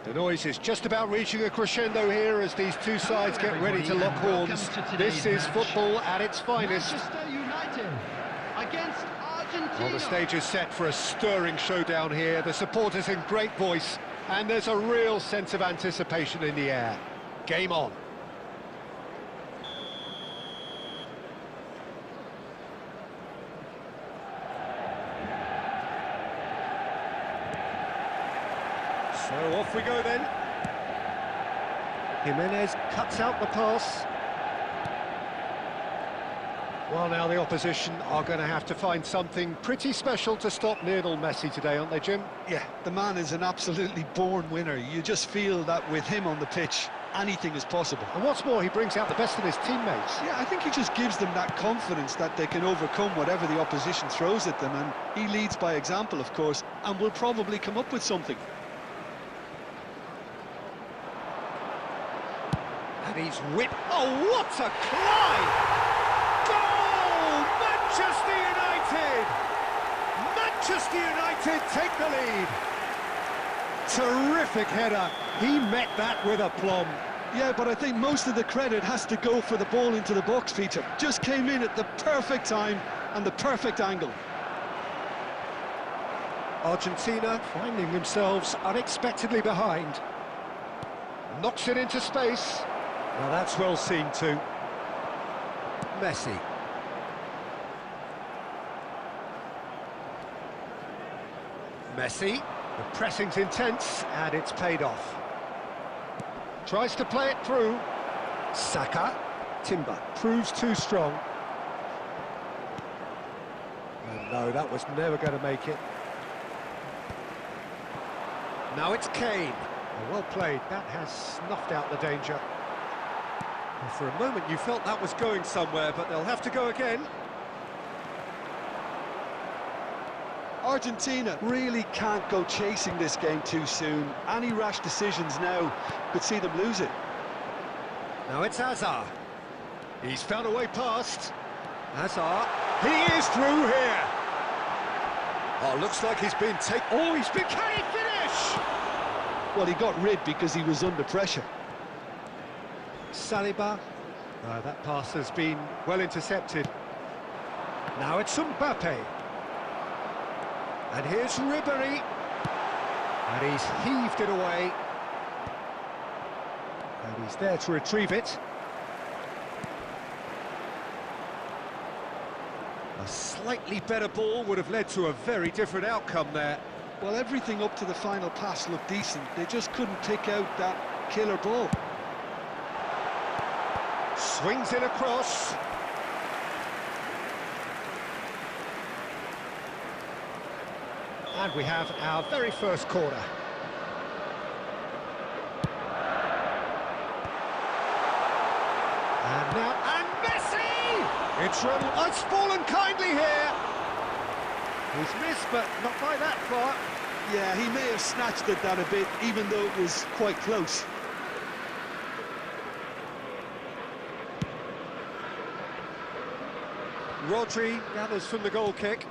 The noise is just about reaching a crescendo here as these two sides get ready to lock horns. This is football at its finest. Manchester United against Argentina. Well, the stage is set for a stirring showdown here. The supporters in great voice, and there's a real sense of anticipation in the air. Game on. So off we go then. Jimenez cuts out the pass. Well, now the opposition are going to have to find something pretty special to stop Lionel Messi today, aren't they, Jim? Yeah, the man is an absolutely born winner. You just feel that with him on the pitch, anything is possible. And what's more, he brings out the best of his teammates. Yeah, I think he just gives them that confidence that they can overcome whatever the opposition throws at them, and he leads by example, of course, and will probably come up with something. And he's whipped. Oh, what a climb! Goal! Manchester United! Manchester United take the lead. Terrific header. He met that with aplomb. Yeah, but I think most of the credit has to go for the ball into the box, Peter. Just came in at the perfect time and the perfect angle. Argentina finding themselves unexpectedly behind. Knocks it into space. Well, that's well seen too. Messi. Messi. The pressing's intense, and it's paid off. Tries to play it through. Saka. Timber proves too strong. And no, that was never going to make it. Now it's Kane. Well played. That has snuffed out the danger. Well, for a moment you felt that was going somewhere, but they'll have to go again. Argentina really can't go chasing this game too soon. Any rash decisions now could see them lose it. Now it's Asake. He's found a way past. Asake. He is through here. Oh, looks like he's been taken. Oh, he's been... Can he finish? Well, he got rid because he was under pressure. Saliba. That pass has been well intercepted. Now it's Mbappe. And here's Ribery. And he's heaved it away. And he's there to retrieve it. A slightly better ball would have led to a very different outcome there. Well, everything up to the final pass looked decent. They just couldn't pick out that killer ball. Swings it across. And we have our very first corner. And now, and Messi! It's fallen kindly here. He's missed, but not by that far. Yeah, he may have snatched at that a bit, even though it was quite close. Rodri gathers from the goal kick.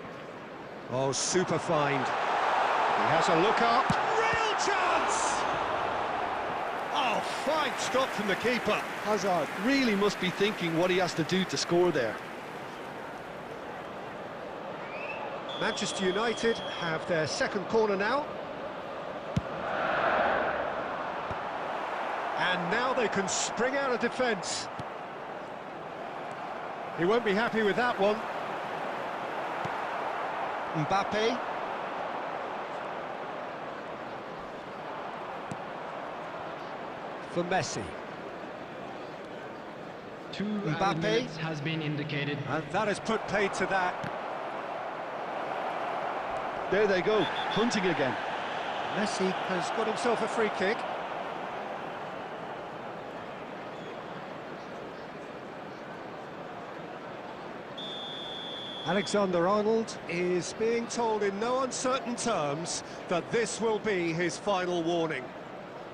Oh, super find. He has a look up. Real chance! Oh, fine stop from the keeper. Hazard really must be thinking what he has to do to score there. Manchester United have their second corner now. And now they can spring out of defence. He won't be happy with that one. Mbappe. For Messi. Mbappe Mbappe has been indicated. And that has put paid to that. There they go, hunting again. Messi has got himself a free kick. Alexander-Arnold is being told in no uncertain terms that this will be his final warning.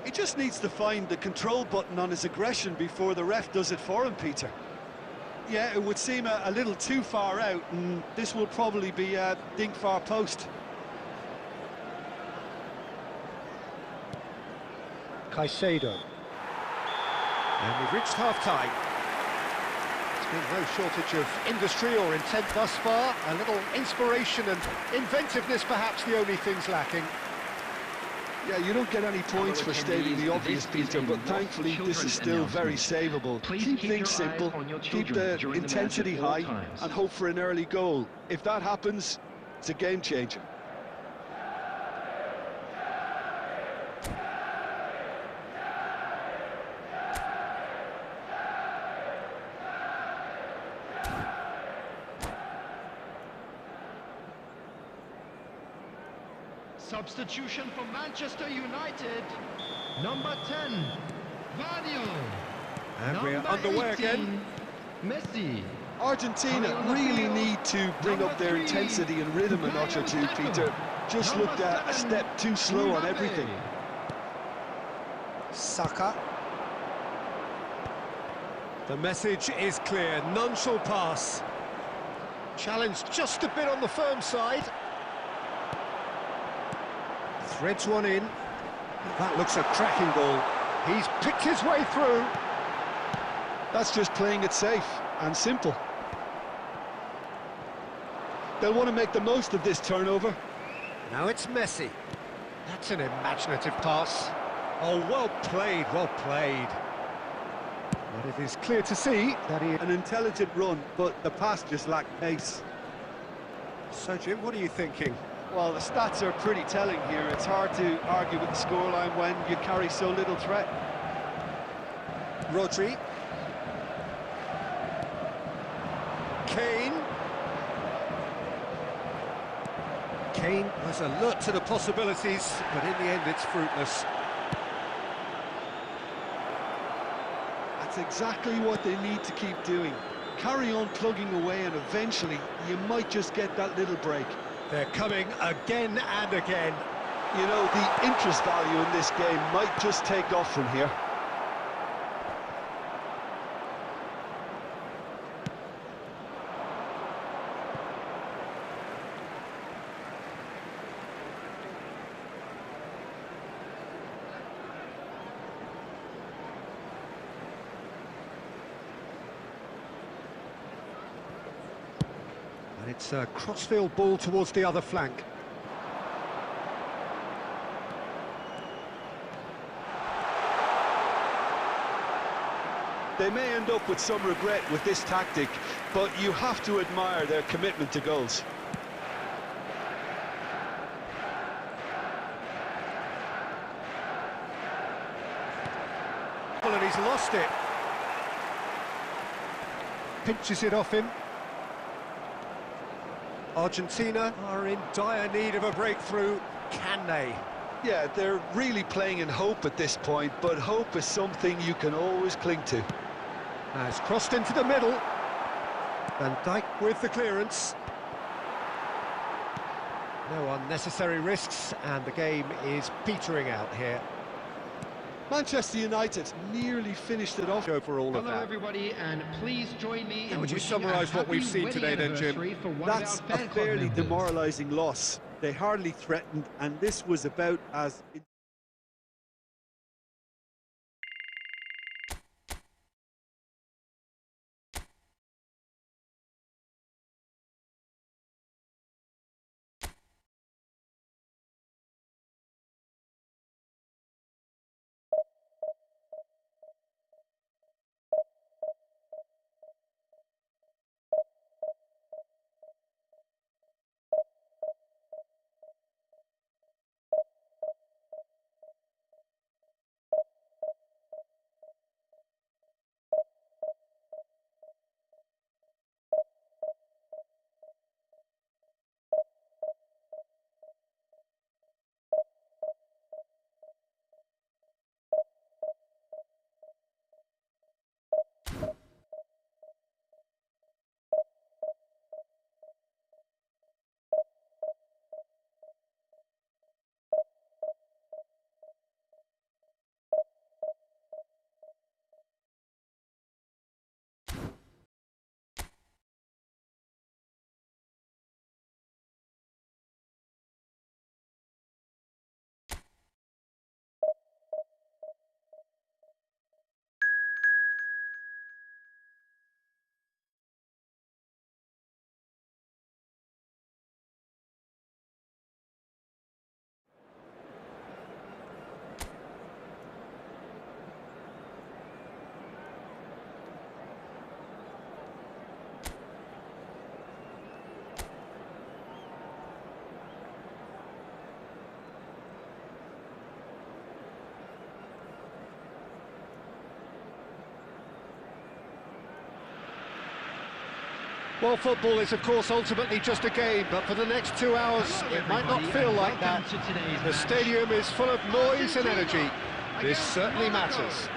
He just needs to find the control button on his aggression before the ref does it for him, Peter. Yeah, it would seem a little too far out, and this will probably be a dink far post. Caicedo. And we've reached half-time. There's been no shortage of industry or intent thus far. A little inspiration and inventiveness, perhaps the only things lacking. Yeah, you don't get any points for stating the obvious, Peter, but thankfully this is still very savable. Keep things simple, keep the intensity high, and hope for an early goal. If that happens, it's a game changer. Substitution for Manchester United. Number 10, Vadio. And we're Number underway 18, again. Messi. Argentina really need to bring up their intensity and rhythm a notch or two, Peter. Just looked a step too slow on everything. Saka. The message is clear, none shall pass. Challenge just a bit on the firm side. Threads one in. That looks a cracking ball. He's picked his way through. That's just playing it safe and simple. They'll want to make the most of this turnover. Now it's Messi. That's an imaginative pass. Oh, well played, well played. But it is clear to see that he... An intelligent run, but the pass just lacked pace. So, Jim, what are you thinking? Well, the stats are pretty telling here. It's hard to argue with the scoreline when you carry so little threat. Rodri. Kane. Kane was alert to the possibilities, but in the end it's fruitless. That's exactly what they need to keep doing. Carry on plugging away and eventually you might just get that little break. They're coming again and again. You know, the interest value in this game might just take off from here. And it's a crossfield ball towards the other flank. They may end up with some regret with this tactic, but you have to admire their commitment to goals. And he's lost it. Pinches it off him. Argentina are in dire need of a breakthrough. Can they? Yeah, they're really playing in hope at this point, but hope is something you can always cling to. Has crossed into the middle. Van Dijk with the clearance. No unnecessary risks, and the game is petering out here. Manchester United nearly finished it off. Over all of Hello that. everybody, and please join me in Would you wishing a summarise what we've happy seen wedding today then, Jim? anniversary for one That's of our a fan club fairly members. demoralising loss. They hardly threatened, and this was about as Well, football is, of course, ultimately just a game, but for the next 2 hours, it might not feel like that. The stadium is full of noise and energy. This certainly matters.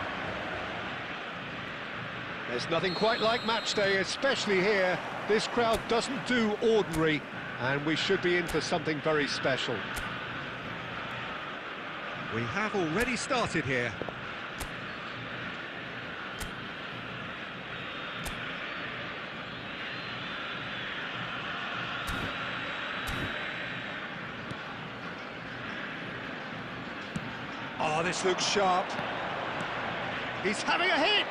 There's nothing quite like match day, especially here. This crowd doesn't do ordinary, and we should be in for something very special. We have already started here. Oh, this looks sharp. He's having a hit!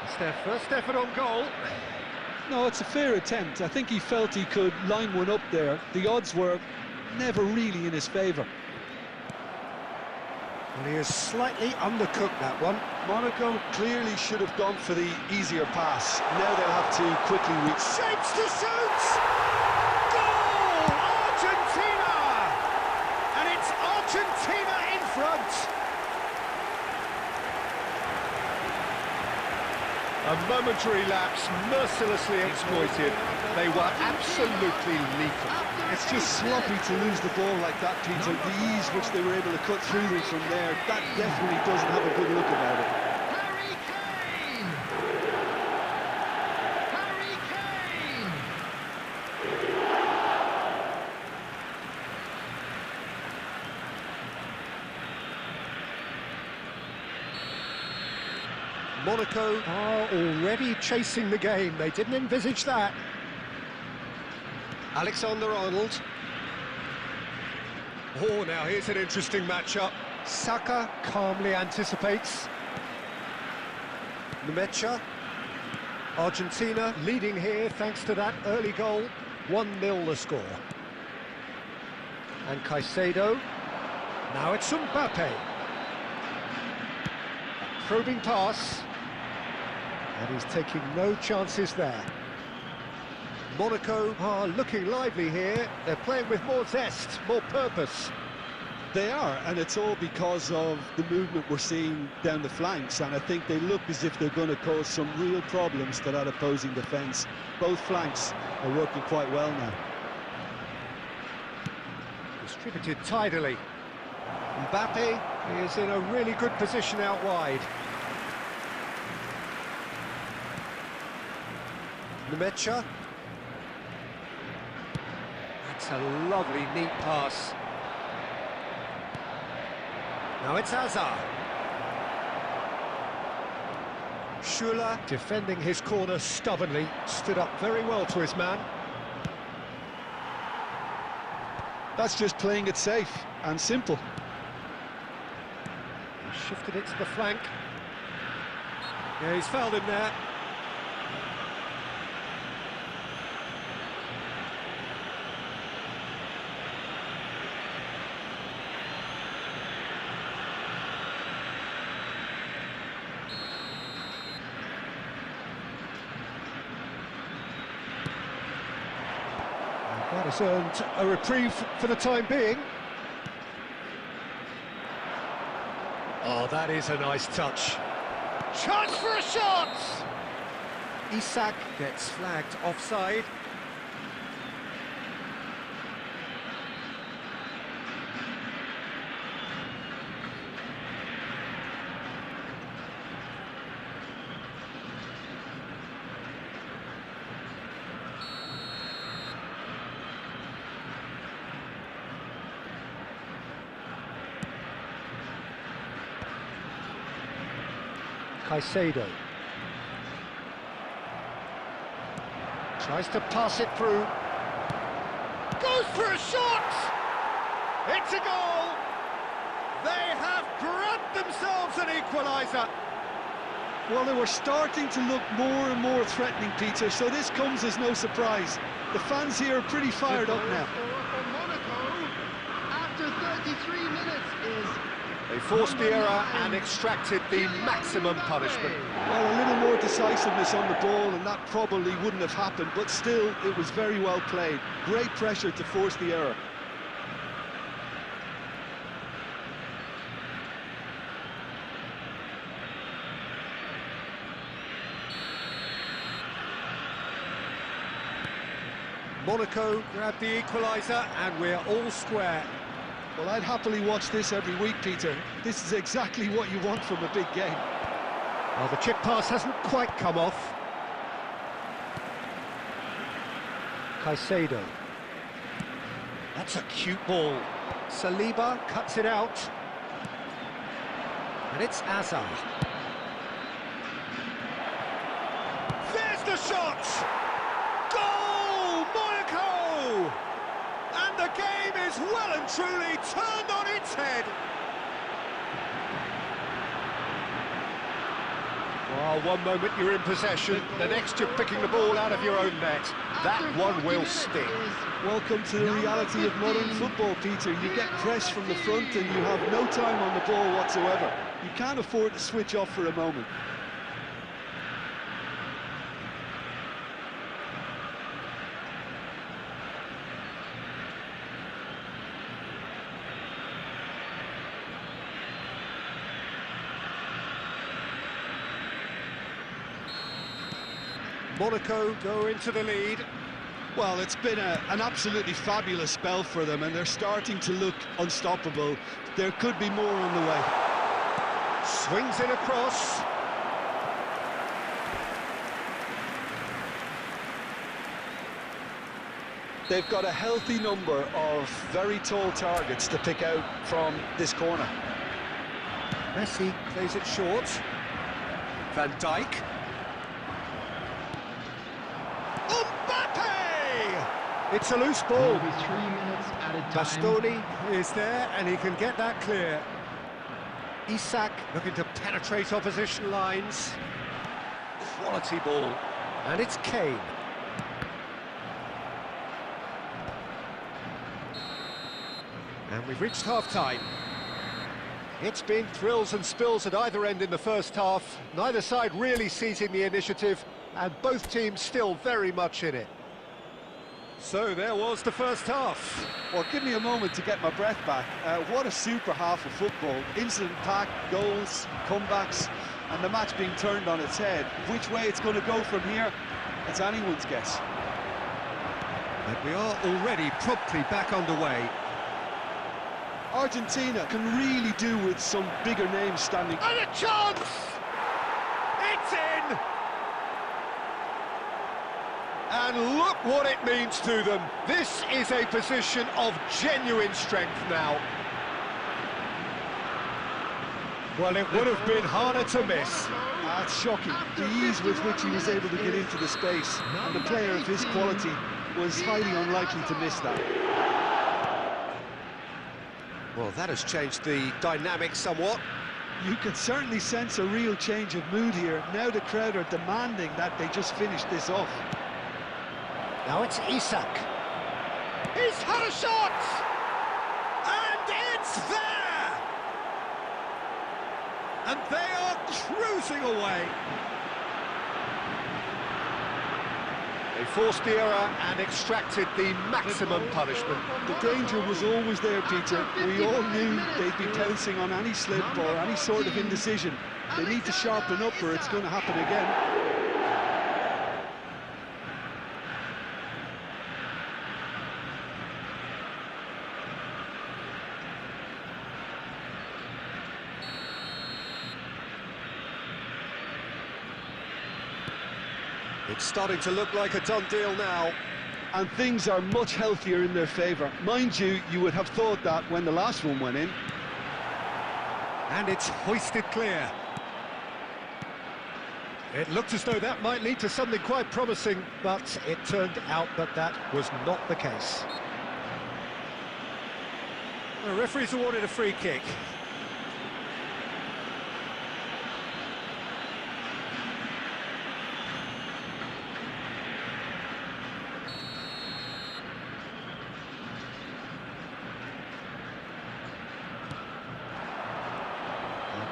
It's their first effort on goal. No, it's a fair attempt. I think he felt he could line one up there. The odds were never really in his favour. Well, he has slightly undercooked that one. Monaco clearly should have gone for the easier pass. Now they'll have to quickly reach. Shapes to shoot! Goal! Argentina! And it's Argentina in front! A momentary lapse, mercilessly exploited. They were absolutely lethal. It's just sloppy to lose the ball like that, Peter. The ease which they were able to cut through them from there, that definitely doesn't have a good look about it. Harry Kane! Harry Kane! Monaco are already chasing the game. They didn't envisage that. Alexander-Arnold. Oh, now here's an interesting matchup. Saka calmly anticipates. Nemecha. Argentina leading here thanks to that early goal. 1-0 the score. And Caicedo. Now it's Mbappe. Probing pass. And he's taking no chances there. Monaco are looking lively here. They're playing with more zest, more purpose. They are, and it's all because of the movement we're seeing down the flanks, and I think they look as if they're going to cause some real problems to that opposing defence. Both flanks are working quite well now. Distributed tidily. Mbappe is in a really good position out wide. Nemecha. That's a lovely, neat pass. Now it's Hazard. Schuller, defending his corner stubbornly, stood up very well to his man. That's just playing it safe and simple. He shifted it to the flank. Yeah, he's fouled him there. That has earned a reprieve for the time being. Oh, that is a nice touch. Chance for a shot! Asake gets flagged offside. Caicedo tries to pass it through, goes for a shot! It's a goal! They have grabbed themselves an equaliser. Well, they were starting to look more and more threatening, Peter, so this comes as no surprise. The fans here are pretty fired up now. For Monaco, after 33 minutes is... They forced the error and extracted the maximum punishment. Well, a little more decisiveness on the ball and that probably wouldn't have happened, but still, it was very well played. Great pressure to force the error. Monaco grabbed the equaliser, and we're all square. Well, I'd happily watch this every week, Peter. This is exactly what you want from a big game. Well, the chip pass hasn't quite come off. Caicedo. That's a cute ball. Saliba cuts it out. And it's Asake. There's the shot! Goal! Monaco! And the game is well and truly turned on its head. Well, one moment you're in possession, the next you're picking the ball out of your own net. That one will stick. Welcome to the reality of modern football, Peter. You get pressed from the front and you have no time on the ball whatsoever. You can't afford to switch off for a moment. Monaco go into the lead. Well, it's been an absolutely fabulous spell for them, and they're starting to look unstoppable. There could be more on the way. Swings it across. They've got a healthy number of very tall targets to pick out from this corner. Messi plays it short. Van Dijk. It's a loose ball. 3 minutes at a time. Bastoni is there, and he can get that clear. Asake looking to penetrate opposition lines. Quality ball. And it's Kane. And we've reached half-time. It's been thrills and spills at either end in the first half. Neither side really seizing the initiative, and both teams still very much in it. So there was the first half. Well, give me a moment to get my breath back. What a super half of football. Incident-packed, goals, comebacks, and the match being turned on its head. Which way it's going to go from here, it's anyone's guess. And we are already promptly back underway. Argentina can really do with some bigger names standing. And a chance! It's in! And look what it means to them. This is a position of genuine strength now. Well, it would have been harder to miss. It's shocking, the ease with which he was able to get into the space. And the player of his quality was highly unlikely to miss that. Well, that has changed the dynamic somewhat. You can certainly sense a real change of mood here. Now the crowd are demanding that they just finish this off. Now it's Asake. He's had a shot! And it's there! And they are cruising away. They forced the error and extracted the maximum punishment. The danger was always there, Peter. We all knew they'd be pouncing on any slip or any sort of indecision. They need to sharpen up or it's going to happen again. It's starting to look like a done deal now. And things are much healthier in their favour. Mind you, you would have thought that when the last one went in. And it's hoisted clear. It looked as though that might lead to something quite promising, but it turned out that that was not the case. The referee's awarded a free kick.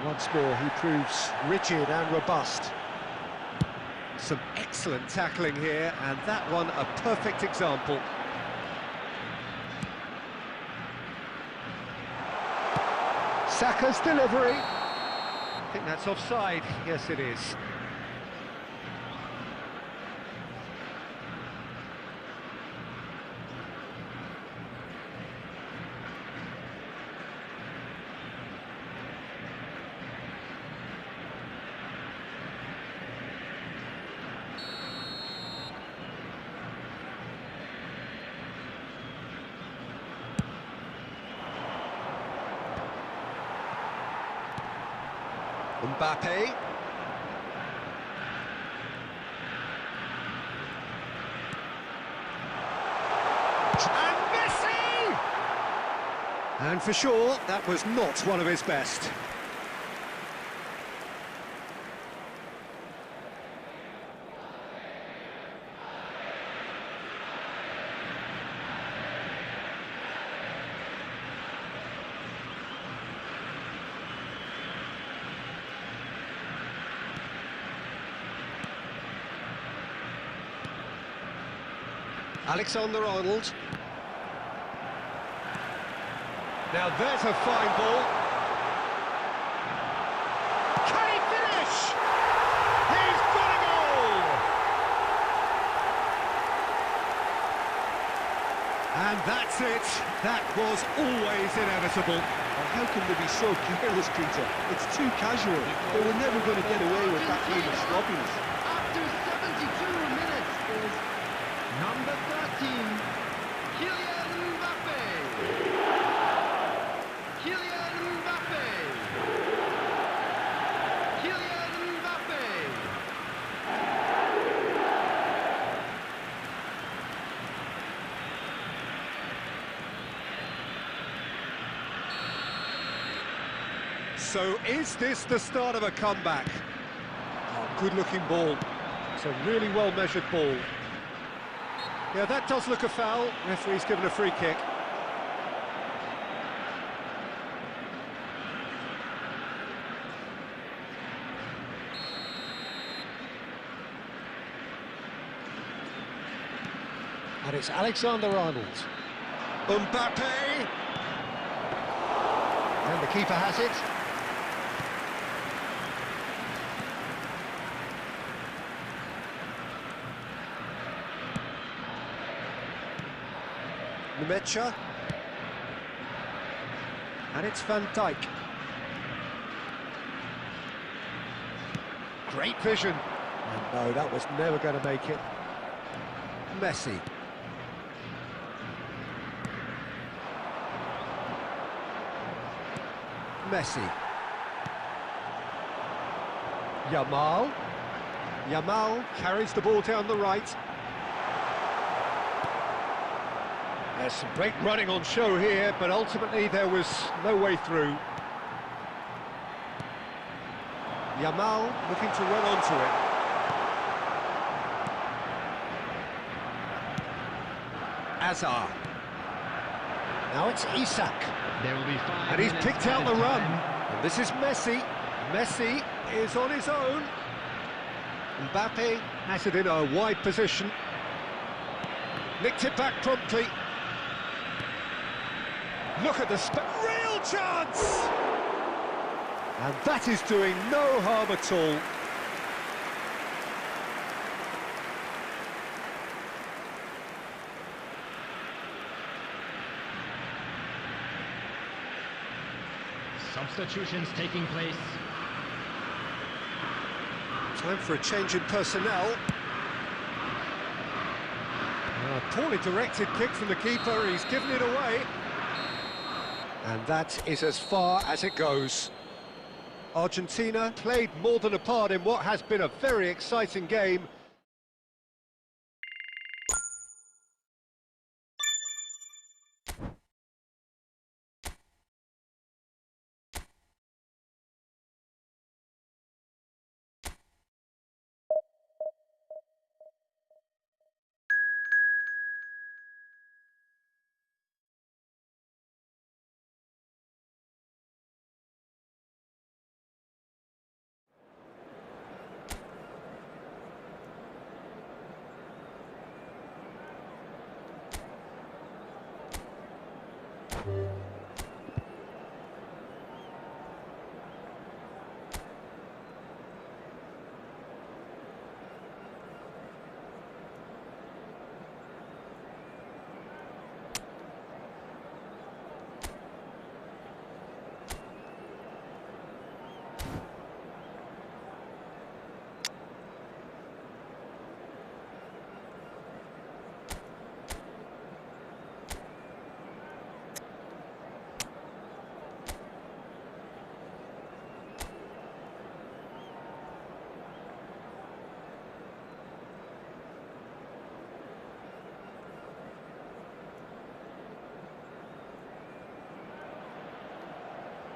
Once more, he proves rigid and robust. Some excellent tackling here, and that one a perfect example. Saka's delivery. I think that's offside. Yes, it is. Mbappe. And Messi! And for sure, that was not one of his best. Alexander-Arnold. Now there's a fine ball. Can he finish? He's got a goal! And that's it. That was always inevitable. And how can they be so careless, Peter? It's too casual. They were never going to get away with that kind of sloppiness. After 72 minutes is number 13, Kylian Mbappe. Kylian Mbappe. Kylian Mbappe. So is this the start of a comeback? Oh, good-looking ball. It's a really well-measured ball. Yeah, that does look a foul. Referee's given a free kick. And it's Alexander-Arnold. Mbappe! And the keeper has it. Mecha. And it's Van Dijk. Great vision. And no, that was never going to make it. Messi. Messi. Yamal. Yamal carries the ball down the right. There's some great running on show here, but ultimately there was no way through. Yamal looking to run onto it. Azar. Now it's Isak. There will be 5 And he's minutes picked out the added run. time. And this is Messi. Messi is on his own. Mbappe has it in a wide position. Nicked it back promptly. Look at the real chance! And that is doing no harm at all. Substitutions taking place. Time for a change in personnel. A poorly directed kick from the keeper, he's given it away. And that is as far as it goes. Argentina played more than a part in what has been a very exciting game.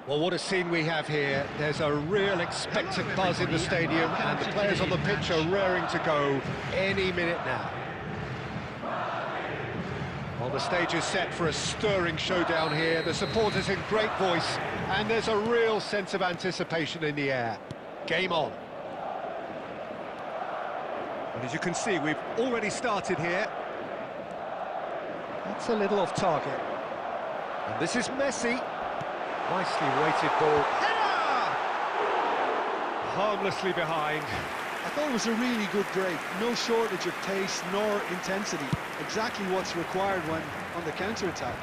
Well, what a scene we have here. There's a real expectant buzz in the stadium, and the players on the pitch are raring to go any minute now. Well, the stage is set for a stirring showdown here. The supporters in great voice, and there's a real sense of anticipation in the air. Game on. And as you can see, we've already started here. That's a little off target. And this is Messi. Nicely weighted ball. Header! Harmlessly behind. I thought it was a really good break. No shortage of pace nor intensity. Exactly what's required when on the counter-attack.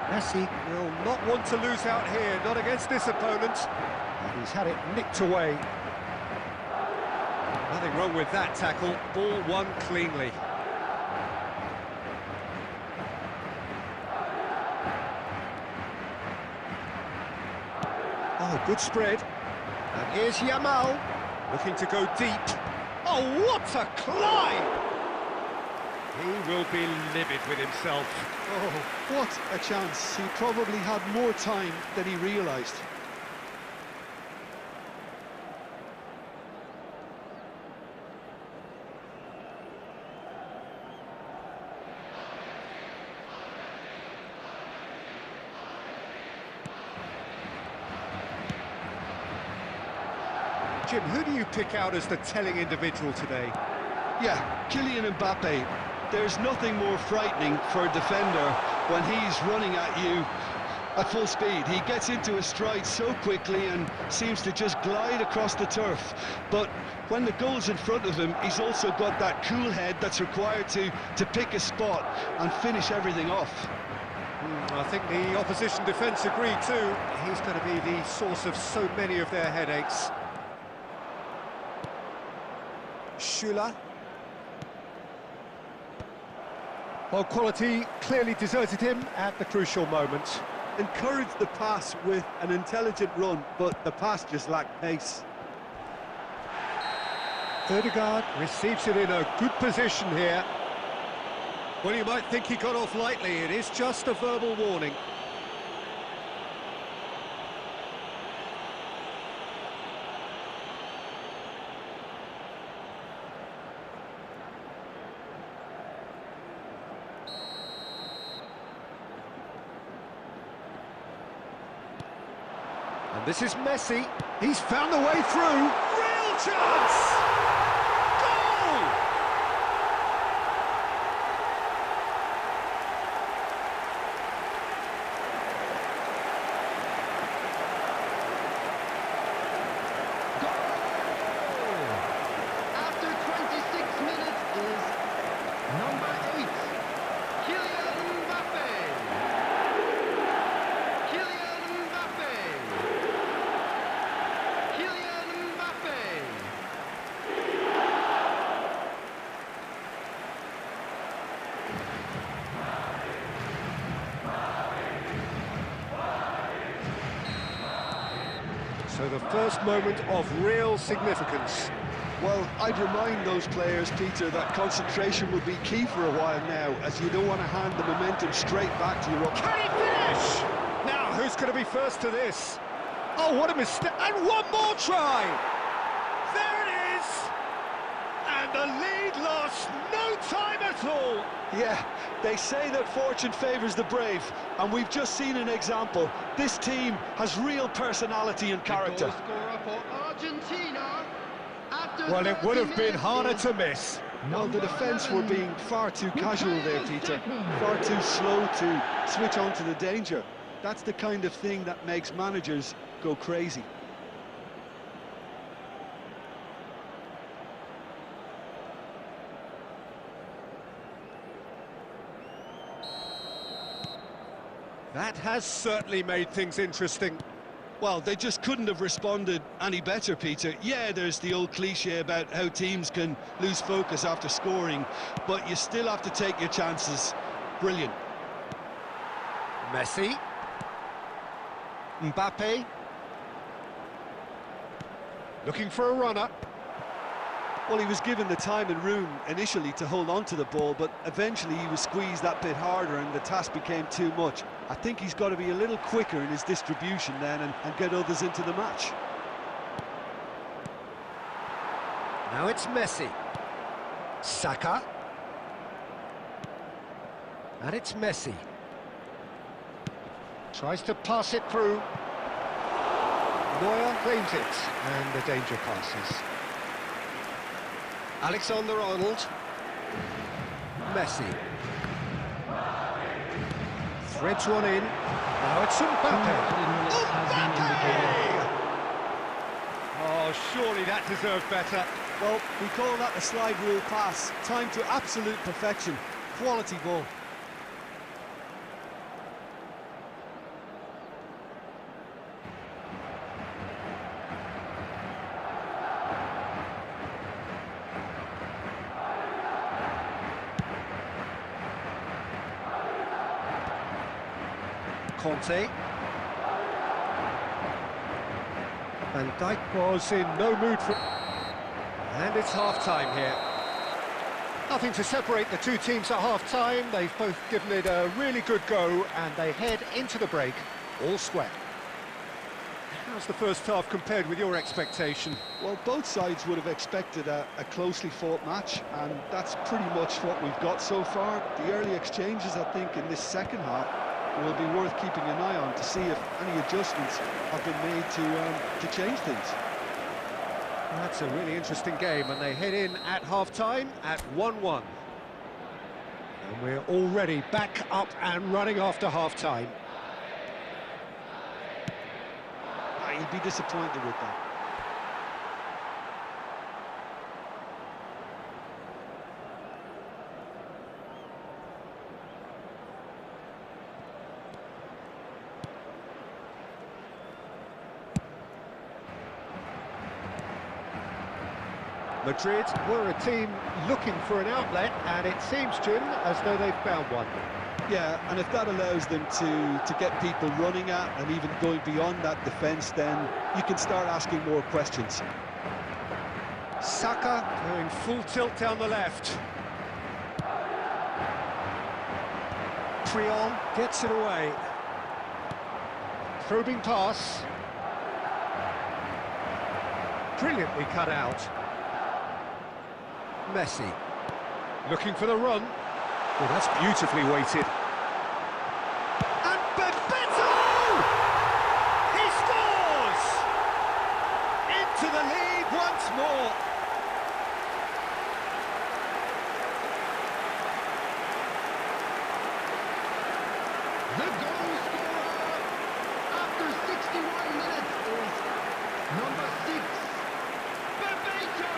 Messi will not want to lose out here, not against this opponent. And he's had it nicked away. Nothing wrong with that tackle. Ball won cleanly. Oh, good spread. And here's Yamal, looking to go deep. Oh, what a climb! He will be livid with himself. Oh, what a chance. He probably had more time than he realised. Jim, who do you pick out as the telling individual today? Yeah, Kylian Mbappe. There's nothing more frightening for a defender when he's running at you at full speed. He gets into his stride so quickly and seems to just glide across the turf. But when the goal's in front of him, he's also got that cool head that's required to pick a spot and finish everything off. I think the opposition defence agreed too. He's going to be the source of so many of their headaches. Schüller. Well, quality clearly deserted him at the crucial moment. Encouraged the pass with an intelligent run, but the pass just lacked pace. Ødegaard receives it in a good position here. Well, you might think he got off lightly. It is just a verbal warning. And this is Messi. He's found the way through. Real chance! Goal! After 26 minutes is number 8, Kylian Mbappe. Kylian Mbappe. Kylian Mbappe. So the first moment of real significance. Well, I'd remind those players, Peter, that concentration will be key for a while now, as you don't want to hand the momentum straight back to your own. Can he finish? Now, who's going to be first to this? Oh, what a mistake. And one more try. There it is. And the lead lost no time at all. Yeah, they say that fortune favours the brave, and we've just seen an example. This team has real personality and character. Goal scorer for Argentina. After Well, it would have 30 been minutes harder is to miss. Well, the defence were being far too casual there, Peter. Far too slow to switch on to the danger. That's the kind of thing that makes managers go crazy. That has certainly made things interesting. Well, they just couldn't have responded any better, Peter. Yeah, there's the old cliche about how teams can lose focus after scoring, but you still have to take your chances. Brilliant. Messi. Mbappe. Looking for a runner. Well, he was given the time and room initially to hold on to the ball, but eventually he was squeezed that bit harder and the task became too much. I think he's got to be a little quicker in his distribution then and get others into the match. Now it's Messi. Saka. And it's Messi. Tries to pass it through. Neuer claims it, and the danger passes. Alexander-Arnold. Messi. Threads one in. Now it's Mbappe. Oh, surely that deserved better. Well, we call that a slide rule pass. Time to absolute perfection. Quality ball. Conte. Van Dijk was in no mood for... And it's half-time here. Nothing to separate the two teams at half-time. They've both given it a really good go, and they head into the break all square. How's the first half compared with your expectation? Well, both sides would have expected a closely fought match, and that's pretty much what we've got so far. The early exchanges, I think, in this second half will be worth keeping an eye on to see if any adjustments have been made to change things. That's a really interesting game, and they head in at half-time at 1-1. And we're already back up and running after half-time. He'd be disappointed with that. Madrid were a team looking for an outlet, and it seems, Jim, as though they've found one. Yeah, and if that allows them to get people running at and even going beyond that defence, then you can start asking more questions. Saka going full tilt down the left. Triol gets it away. Probing pass. Brilliantly cut out. Messi. Looking for the run. Oh, that's beautifully weighted. And Bebeto! He scores! Into the lead once more. The goal scorer after 61 minutes is number 6, Bebeto!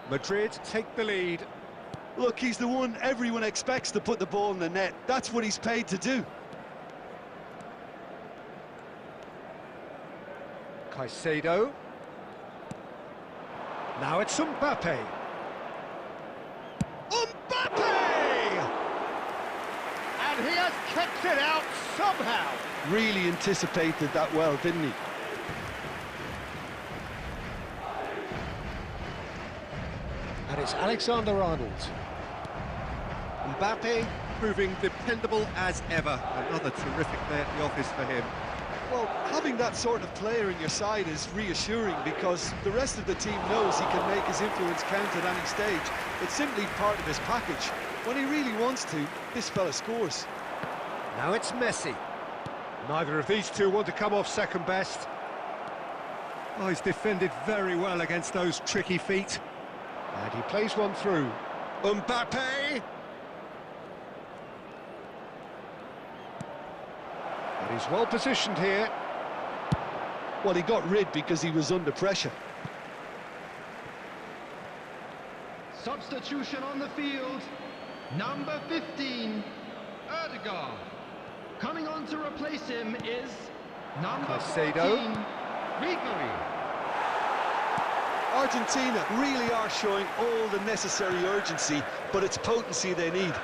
Madrid take the lead. Look, he's the one everyone expects to put the ball in the net. That's what he's paid to do. Caicedo. Now it's Mbappe. Mbappe! And he has kept it out somehow. Really anticipated that well, didn't he? And it's Alexander-Arnold. Mbappe proving dependable as ever. Another terrific day at the office for him. Well, having that sort of player in your side is reassuring because the rest of the team knows he can make his influence count at any stage. It's simply part of his package. When he really wants to, this fella scores. Now it's Messi. Neither of these two want to come off second best. Oh, he's defended very well against those tricky feet. And he plays one through. Mbappe! And he's well positioned here. Well, he got rid because he was under pressure. substitution on the field. Number 15, Erdegaard. Coming on to replace him is number 14, Rigori. Argentina really are showing all the necessary urgency, but it's potency they need.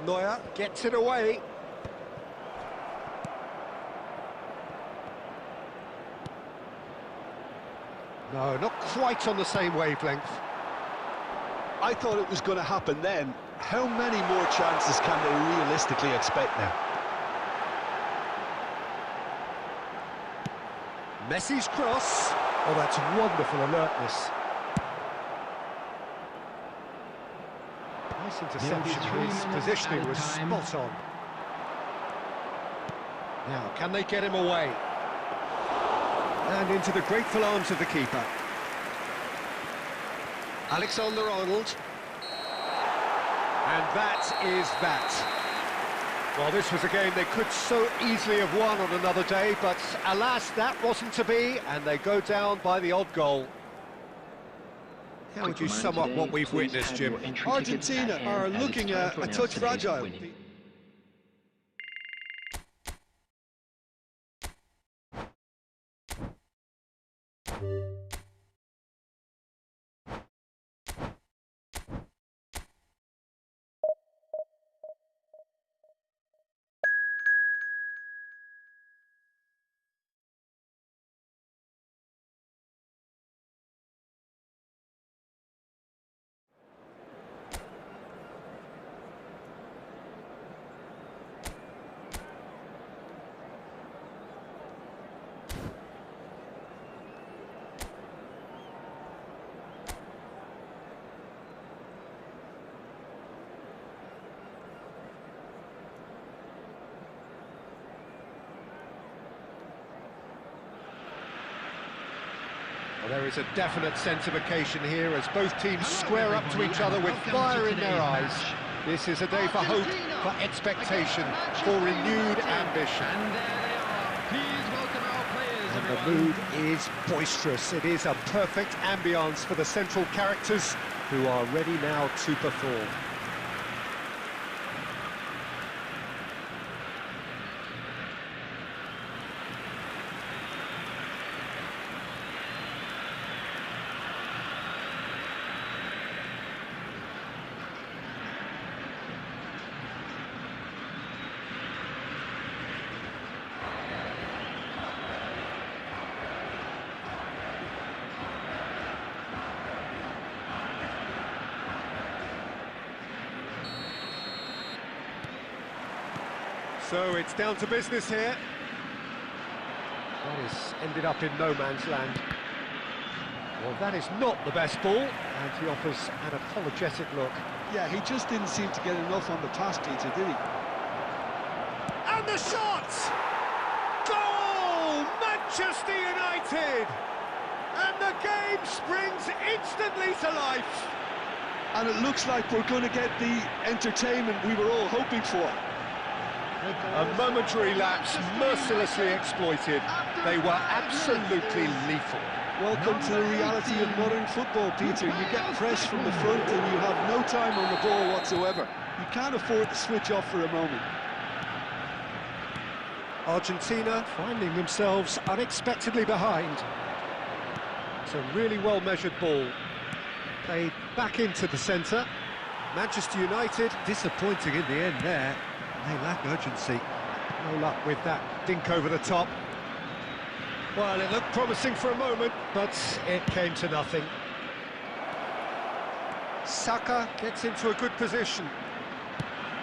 Neuer gets it away. No, not quite on the same wavelength. I thought it was going to happen then. How many more chances can they realistically expect now? Messi's cross. Oh, that's wonderful alertness. Nice interception. His positioning was spot on. Now, can they get him away? And into the grateful arms of the keeper. Alexander-Arnold. And that is that. Well, this was a game they could so easily have won on another day, but alas, that wasn't to be, and they go down by the odd goal. How would you sum up what we've witnessed, Jim? Argentina are looking a touch fragile. Well, there is a definite sense of occasion here as both teams square up to each other with fire in their eyes. This is a day for hope, for expectation, for renewed ambition. And there they are. Please welcome our players, And the everyone. mood is boisterous. It is a perfect ambience for the central characters who are ready now to perform. So it's down to business here. That has ended up in no man's land. Well, that is not the best ball, and he offers an apologetic look. Yeah, he just didn't seem to get enough on the pass, Peter, did he? And the shot! Goal! Manchester United! And the game springs instantly to life. And it looks like we're going to get the entertainment we were all hoping for. A momentary lapse mercilessly exploited. They were absolutely lethal. Welcome to the reality of modern football, Peter. You get pressed from the front and you have no time on the ball whatsoever. You can't afford to switch off for a moment. Argentina finding themselves unexpectedly behind. It's a really well-measured ball. Played back into the centre. Manchester United disappointing in the end there. They lack urgency. No luck with that dink over the top. Well, it looked promising for a moment, but it came to nothing. Saka gets into a good position.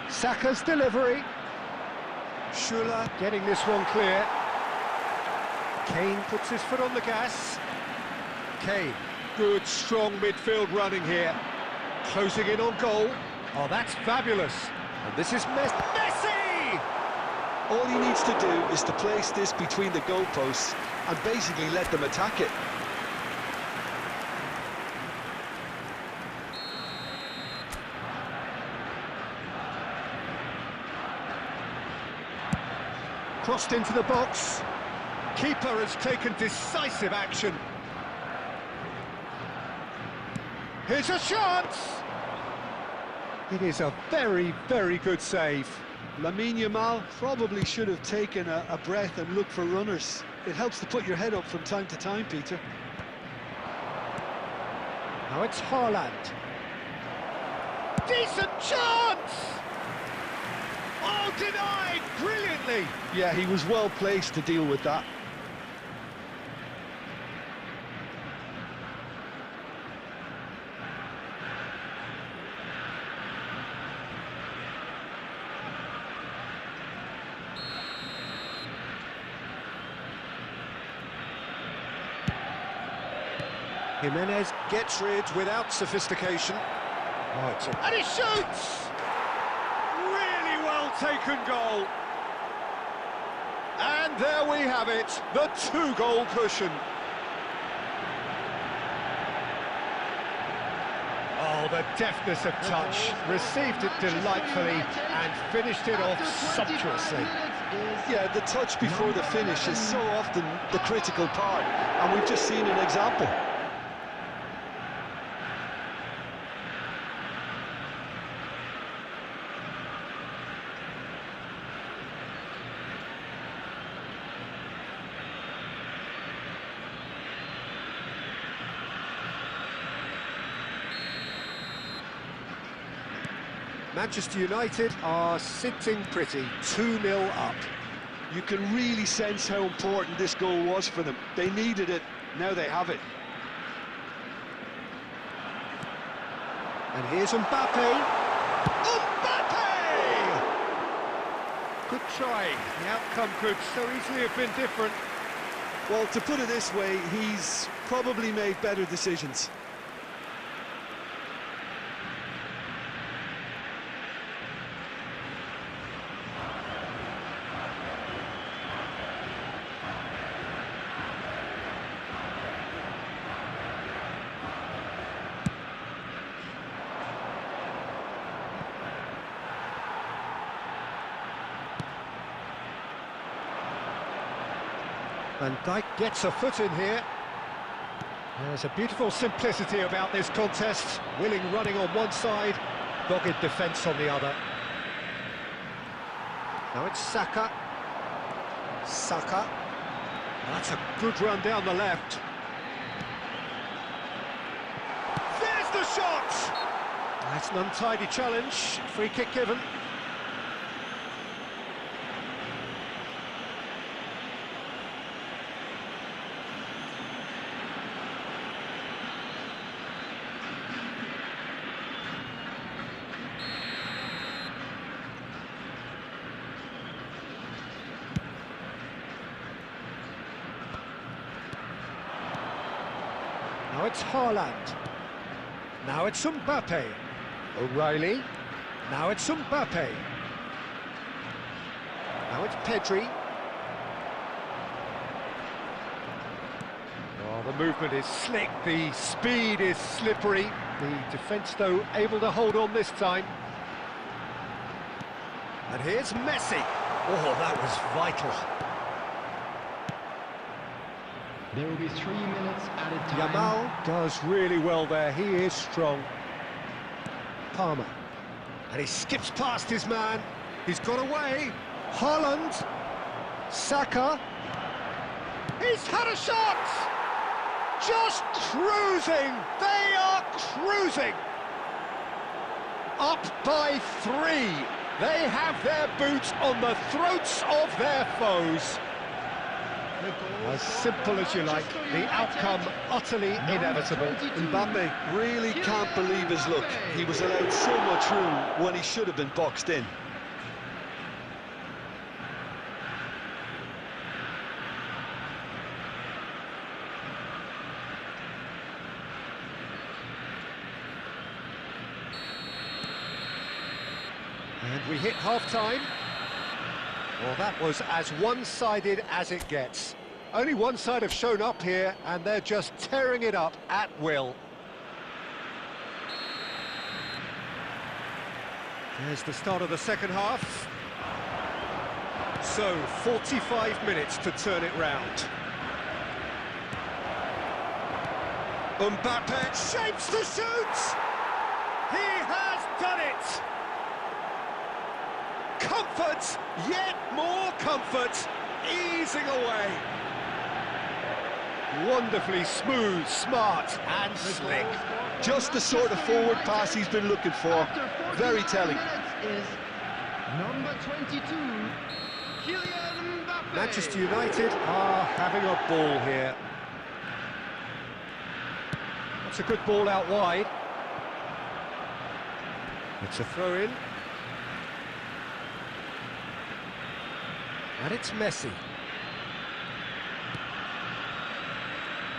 Saka's delivery. Schüller getting this one clear. Kane puts his foot on the gas. Kane, good, strong midfield running here. Closing in on goal. Oh, that's fabulous. And this is Messi! All he needs to do is to place this between the goalposts and basically let them attack it. Crossed into the box. Keeper has taken decisive action. Here's a chance! It is a very, very good save. Lamine Yamal probably should have taken a breath and looked for runners. It helps to put your head up from time to time, Peter. Now it's Haaland. Decent chance! Oh, denied brilliantly! Yeah, he was well placed to deal with that. Jimenez gets rid without sophistication. Oh, and he shoots! Really well taken goal. And there we have it, the 2-goal cushion. Oh, the deftness of touch. Received it delightfully and finished it off sumptuously. Yeah, the touch before the finish is so often the critical part, and we've just seen an example. Manchester United are sitting pretty, 2-0 up. You can really sense how important this goal was for them. They needed it, now they have it. And here's Mbappe. Mbappe! Good try. The outcome could so easily have been different. Well, to put it this way, he's probably made better decisions. Van Dijk gets a foot in here. There's a beautiful simplicity about this contest. Willing running on one side, dogged defence on the other. Now it's Saka. Saka. That's a good run down the left. There's the shot! That's an untidy challenge. Free kick given. Now it's Haaland. Now it's Mbappe. O'Reilly. Now it's Mbappe. Now it's Pedri. Oh, the movement is slick, the speed is slippery. The defence, though, able to hold on this time. And here's Messi. Oh, that was vital. There will be 3 minutes added time. Yamal does really well there, he is strong. Palmer, and he skips past his man, he's got away. Haaland, Saka, he's had a shot! Just cruising, they are cruising! Up by 3, they have their boots on the throats of their foes. As simple as you like, the outcome utterly inevitable. Mbappe really can't believe his luck. He was allowed so much room when he should have been boxed in. And we hit half-time. Well, that was as one-sided as it gets. Only one side have shown up here, and they're just tearing it up at will. There's the start of the second half. So, 45 minutes to turn it round. Mbappe shapes the shoot! He has done it! Comfort, yet more comfort, easing away. Wonderfully smooth, smart and slick. Just the sort of forward pass he's been looking for. Very telling. Is number 22, Kylian Mbappe. Manchester United are having a ball here. That's a good ball out wide. It's a throw-in. And it's Messi.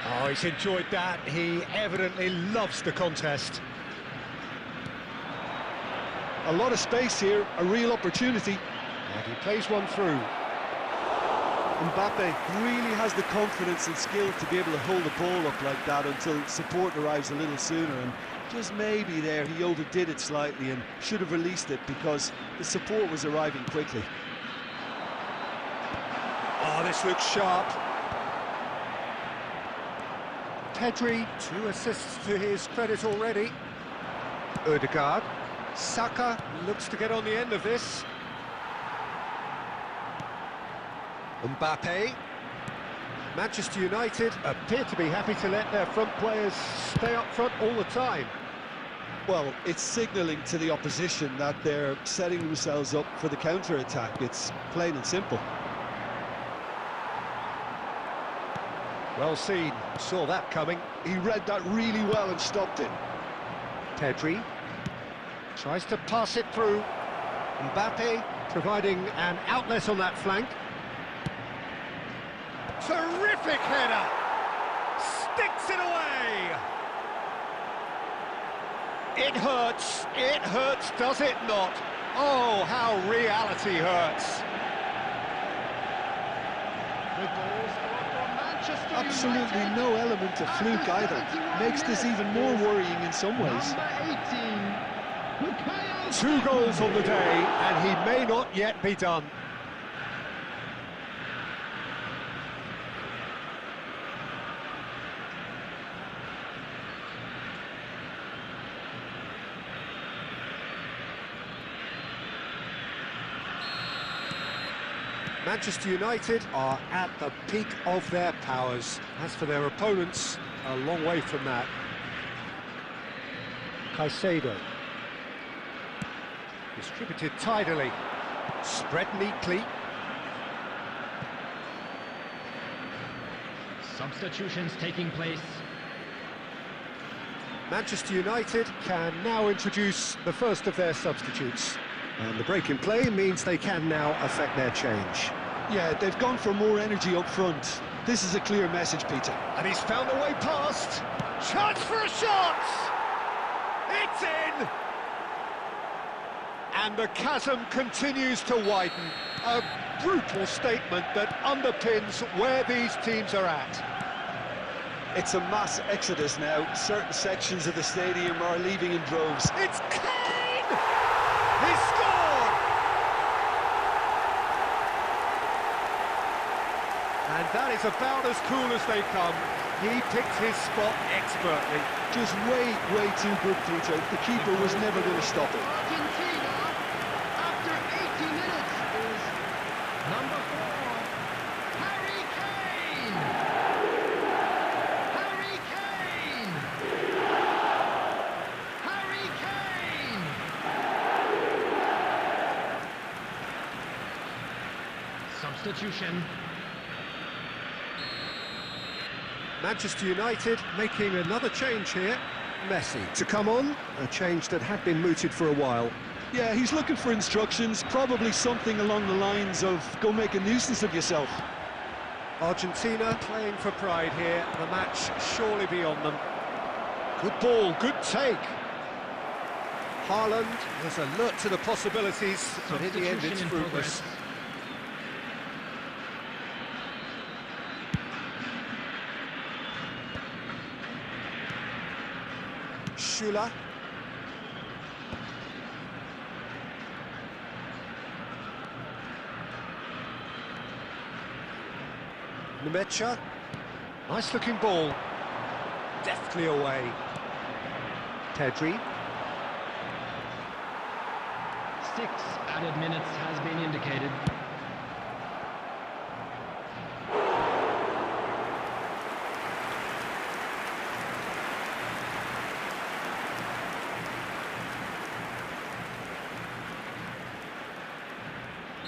Oh, he's enjoyed that. He evidently loves the contest. A lot of space here, a real opportunity. And he plays one through. Mbappe really has the confidence and skill to be able to hold the ball up like that until support arrives a little sooner, and just maybe there he overdid it slightly and should have released it because the support was arriving quickly. Oh, this looks sharp. Pedri, 2 assists to his credit already. Odegaard. Saka looks to get on the end of this. Mbappe. Manchester United appear to be happy to let their front players stay up front all the time. Well, it's signalling to the opposition that they're setting themselves up for the counter-attack. It's plain and simple. Well seen, saw that coming. He read that really well and stopped it. Pedri tries to pass it through. Mbappe providing an outlet on that flank. Terrific header! Sticks it away! It hurts, does it not? Oh, how reality hurts. The goals for Manchester Absolutely United. no element of fluke either. Makes this even more worrying in some ways. Number 18, 2 goals on the day, and he may not yet be done. Manchester United are at the peak of their powers. As for their opponents, a long way from that. Caicedo. Distributed tidily. Spread neatly. Substitutions taking place. Manchester United can now introduce the first of their substitutes. And the break in play means they can now affect their change. Yeah, they've gone for more energy up front. This is a clear message, Peter. And he's found a way past. Chance for a shot! It's in! And the chasm continues to widen. A brutal statement that underpins where these teams are at. It's a mass exodus now. Certain sections of the stadium are leaving in droves. It's Kane! He scored! And that is about as cool as they come. He picked his spot expertly. Just way too good, Peter. The keeper was never going to stop it. Argentina, after 80 minutes, is number 4, Harry Kane! Harry Kane! Harry Kane! Substitution. Manchester United making another change here. Messi to come on, a change that had been mooted for a while. Yeah, he's looking for instructions, probably something along the lines of, go make a nuisance of yourself. Argentina playing for pride here, the match surely beyond them. Good ball, good take. Haaland was alert to the possibilities, but in the end it's fruitless. Schüller. Nemecha. Nice looking ball. deftly away. Pedri. 6 added minutes has been indicated.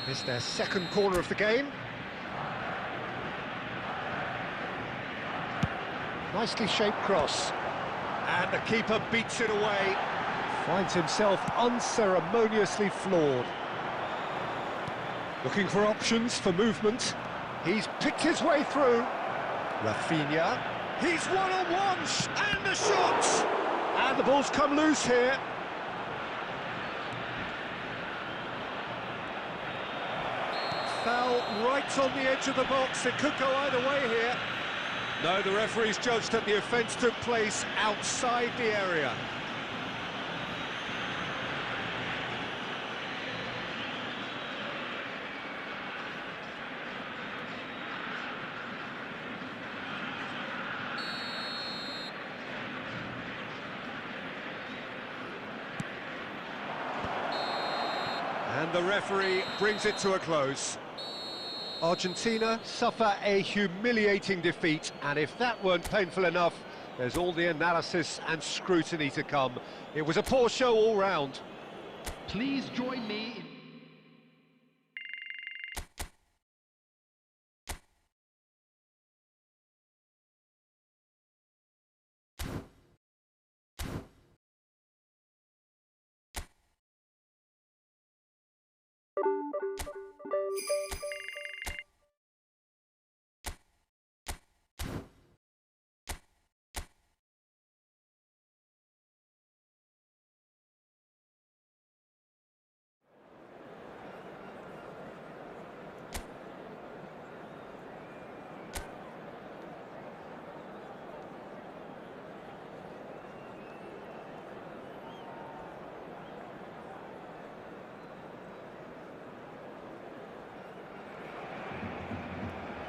It's their second corner of the game. Nicely shaped cross. And the keeper beats it away. Finds himself unceremoniously floored. Looking for options for movement. He's picked his way through. Rafinha. He's one-on-one, and the shots! And the ball's come loose here. Foul right on the edge of the box. It could go either way here. No, the referee's judged that the offence took place outside the area. And the referee brings it to a close. Argentina suffer a humiliating defeat, and if that weren't painful enough, there's all the analysis and scrutiny to come. It was a poor show all round. Please join me.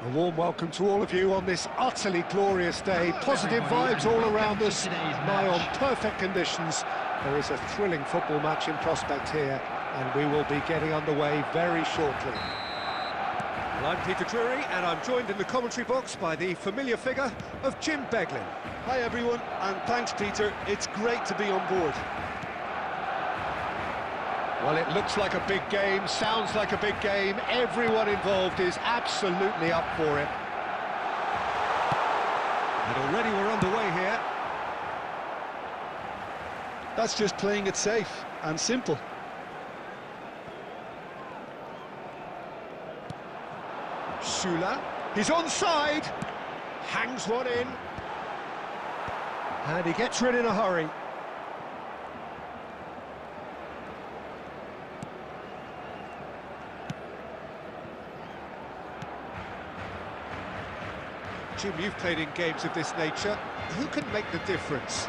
A warm welcome to all of you on this utterly glorious day. Positive vibes all around us, nigh on perfect conditions. There is a thrilling football match in prospect here, and we will be getting underway very shortly. Well, I'm Peter Drury, and I'm joined in the commentary box by the familiar figure of Jim Beglin. Hi everyone, and thanks Peter, it's great to be on board. Well, it looks like a big game, sounds like a big game. Everyone involved is absolutely up for it. And already we're underway here. That's just playing it safe and simple. Schüller, he's onside, hangs one in, and he gets rid in a hurry. Jim, you've played in games of this nature. Who can make the difference?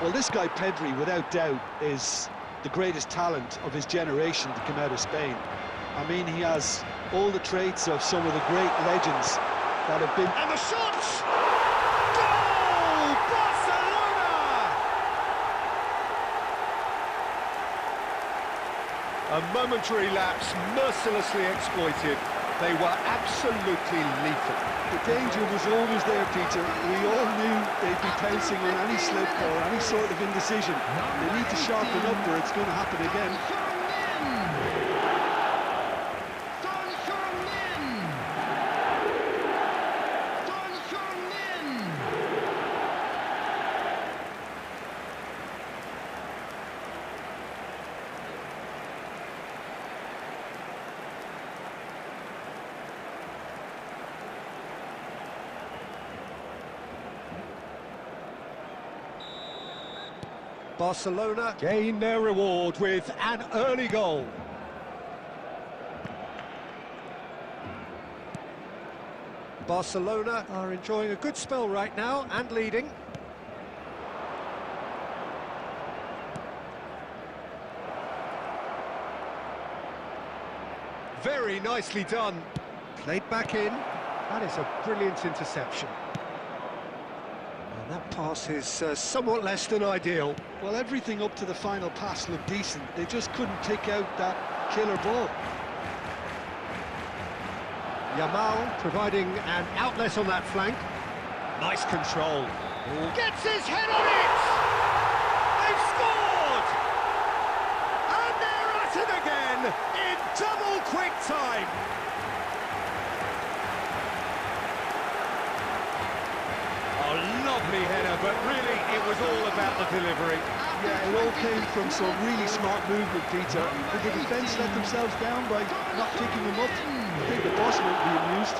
Well, this guy Pedri, without doubt, is the greatest talent of his generation to come out of Spain. I mean, he has all the traits of some of the great legends that have been... And the shots! Goal! Barcelona! A momentary lapse, mercilessly exploited. They were absolutely lethal. The danger was always there, Peter. We all knew they'd be pouncing on any slip or any sort of indecision. They need to sharpen up or it's going to happen again. Barcelona gain their reward with an early goal. Barcelona are enjoying a good spell right now and leading. Very nicely done. Played back in. That is a brilliant interception. That pass is somewhat less than ideal. Well, everything up to the final pass looked decent. They just couldn't pick out that killer ball. Yamal providing an outlet on that flank. Nice control. Gets his head on it! They've scored! And they're at it again in double quick time. A lovely header, but really it was all about the delivery. Yeah, it all came from some really smart movement, Peter. Did the defence let themselves down by not picking them up? I think the boss won't be amused.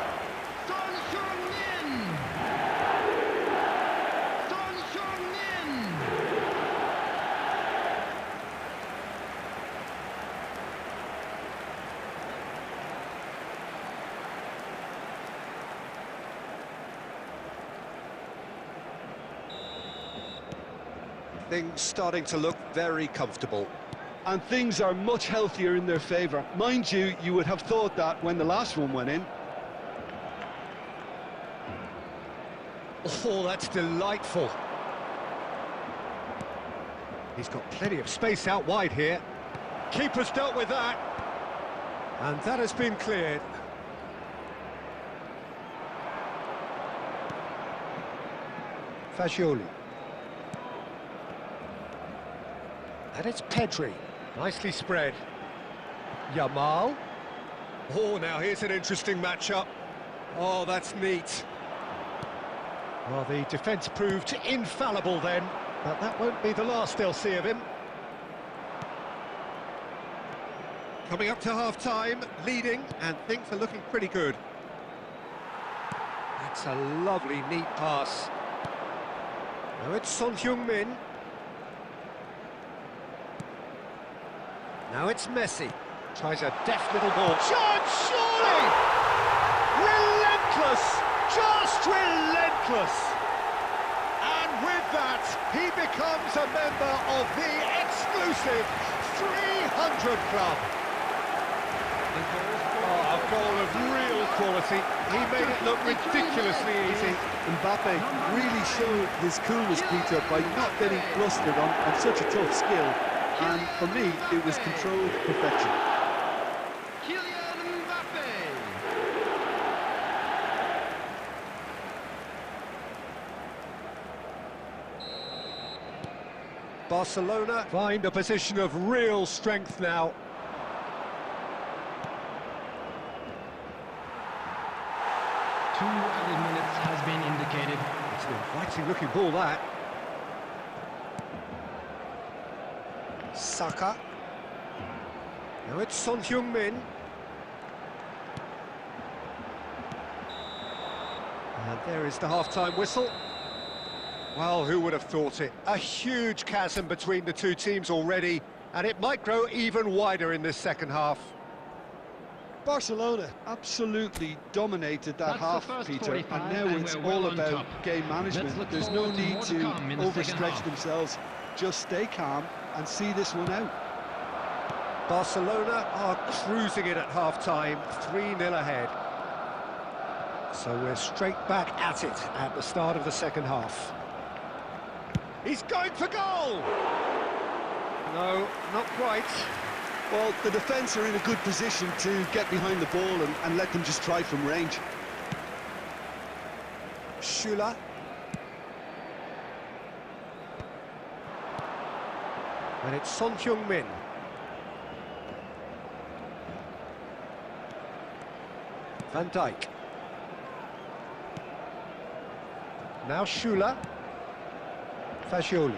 Things starting to look very comfortable. And things are much healthier in their favour. Mind you, you would have thought that when the last one went in. Oh, that's delightful. He's got plenty of space out wide here. Keeper's dealt with that. And that has been cleared. Fagioli. And it's Pedri. Nicely spread. Yamal. Oh, now here's an interesting matchup. Oh, that's neat. Well, the defence proved infallible then, but that won't be the last they'll see of him. Coming up to half-time, leading, and things are looking pretty good. That's a lovely, neat pass. Now it's Son Heung-min. Now it's Messi. Tries a deft little ball. Chance, surely! Relentless! Just relentless! And with that, he becomes a member of the exclusive 300 Club. Oh, a goal of real quality. He made it look ridiculously easy. Mbappe really showed his coolness, Peter, by not getting flustered on such a tough skill. And for me, it was controlled perfection. Barcelona find a position of real strength now. Two added minutes has been indicated. It's an inviting looking ball, that. Saka. Now it's Son Heung-min. And there is the half-time whistle. Well, who would have thought it? A huge chasm between the two teams already, and it might grow even wider in this second half. Barcelona absolutely dominated that half, Peter, and now it's all about game management. There's no need to overstretch themselves. Just stay calm and see this one out. Barcelona are cruising it at half-time, 3-0 ahead. So we're straight back at it at the start of the second half. He's going for goal! No, not quite. Well, the defence are in a good position to get behind the ball and let them just try from range. Schüller. And it's Son Heung-min. Van Dijk. Now Schüller. Fagioli.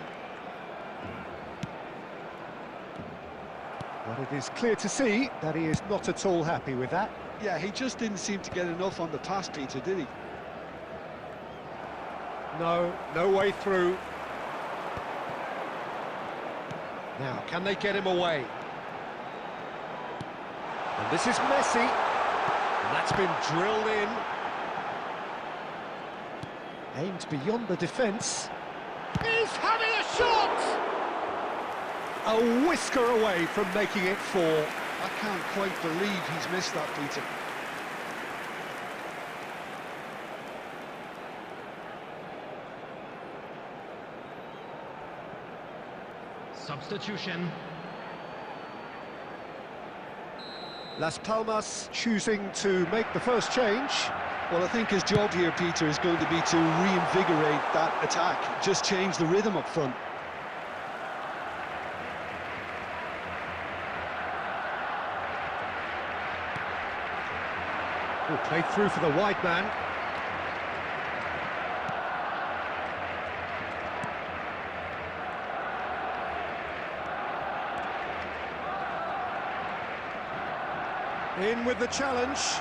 But it is clear to see that he is not at all happy with that. Yeah, he just didn't seem to get enough on the pass, Peter, did he? No, no way through. Now, can they get him away? And this is Messi. And that's been drilled in. Aimed beyond the defence. He's having a shot! A whisker away from making it 4. I can't quite believe he's missed that, Peter. Substitution. Las Palmas choosing to make the first change. Well, I think his job here, Peter, is going to be to reinvigorate that attack. Just change the rhythm up front. Oh, played through for the wide man. In with the challenge.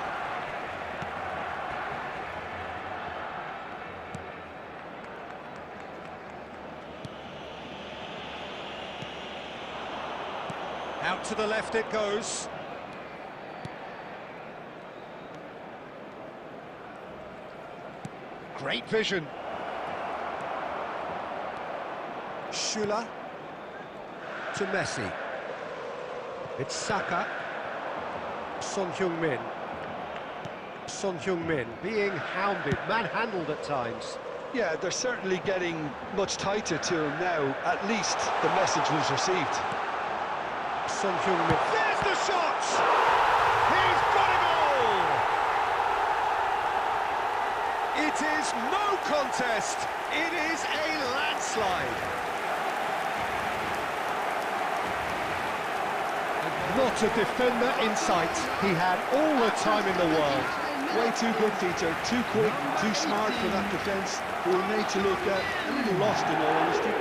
Out to the left it goes. Great vision. Schüller to Messi. It's Saka. Son Heung-min. Son Heung-min being hounded, manhandled at times. Yeah, they're certainly getting much tighter to him now. At least the message was received. Son Heung-min. There's the shot! He's got a goal! It is no contest. It is a landslide. Not a defender in sight. He had all the time in the world. Way too good, Peter. Too quick, too smart for that defence. We were made to look a little lost, in all honesty.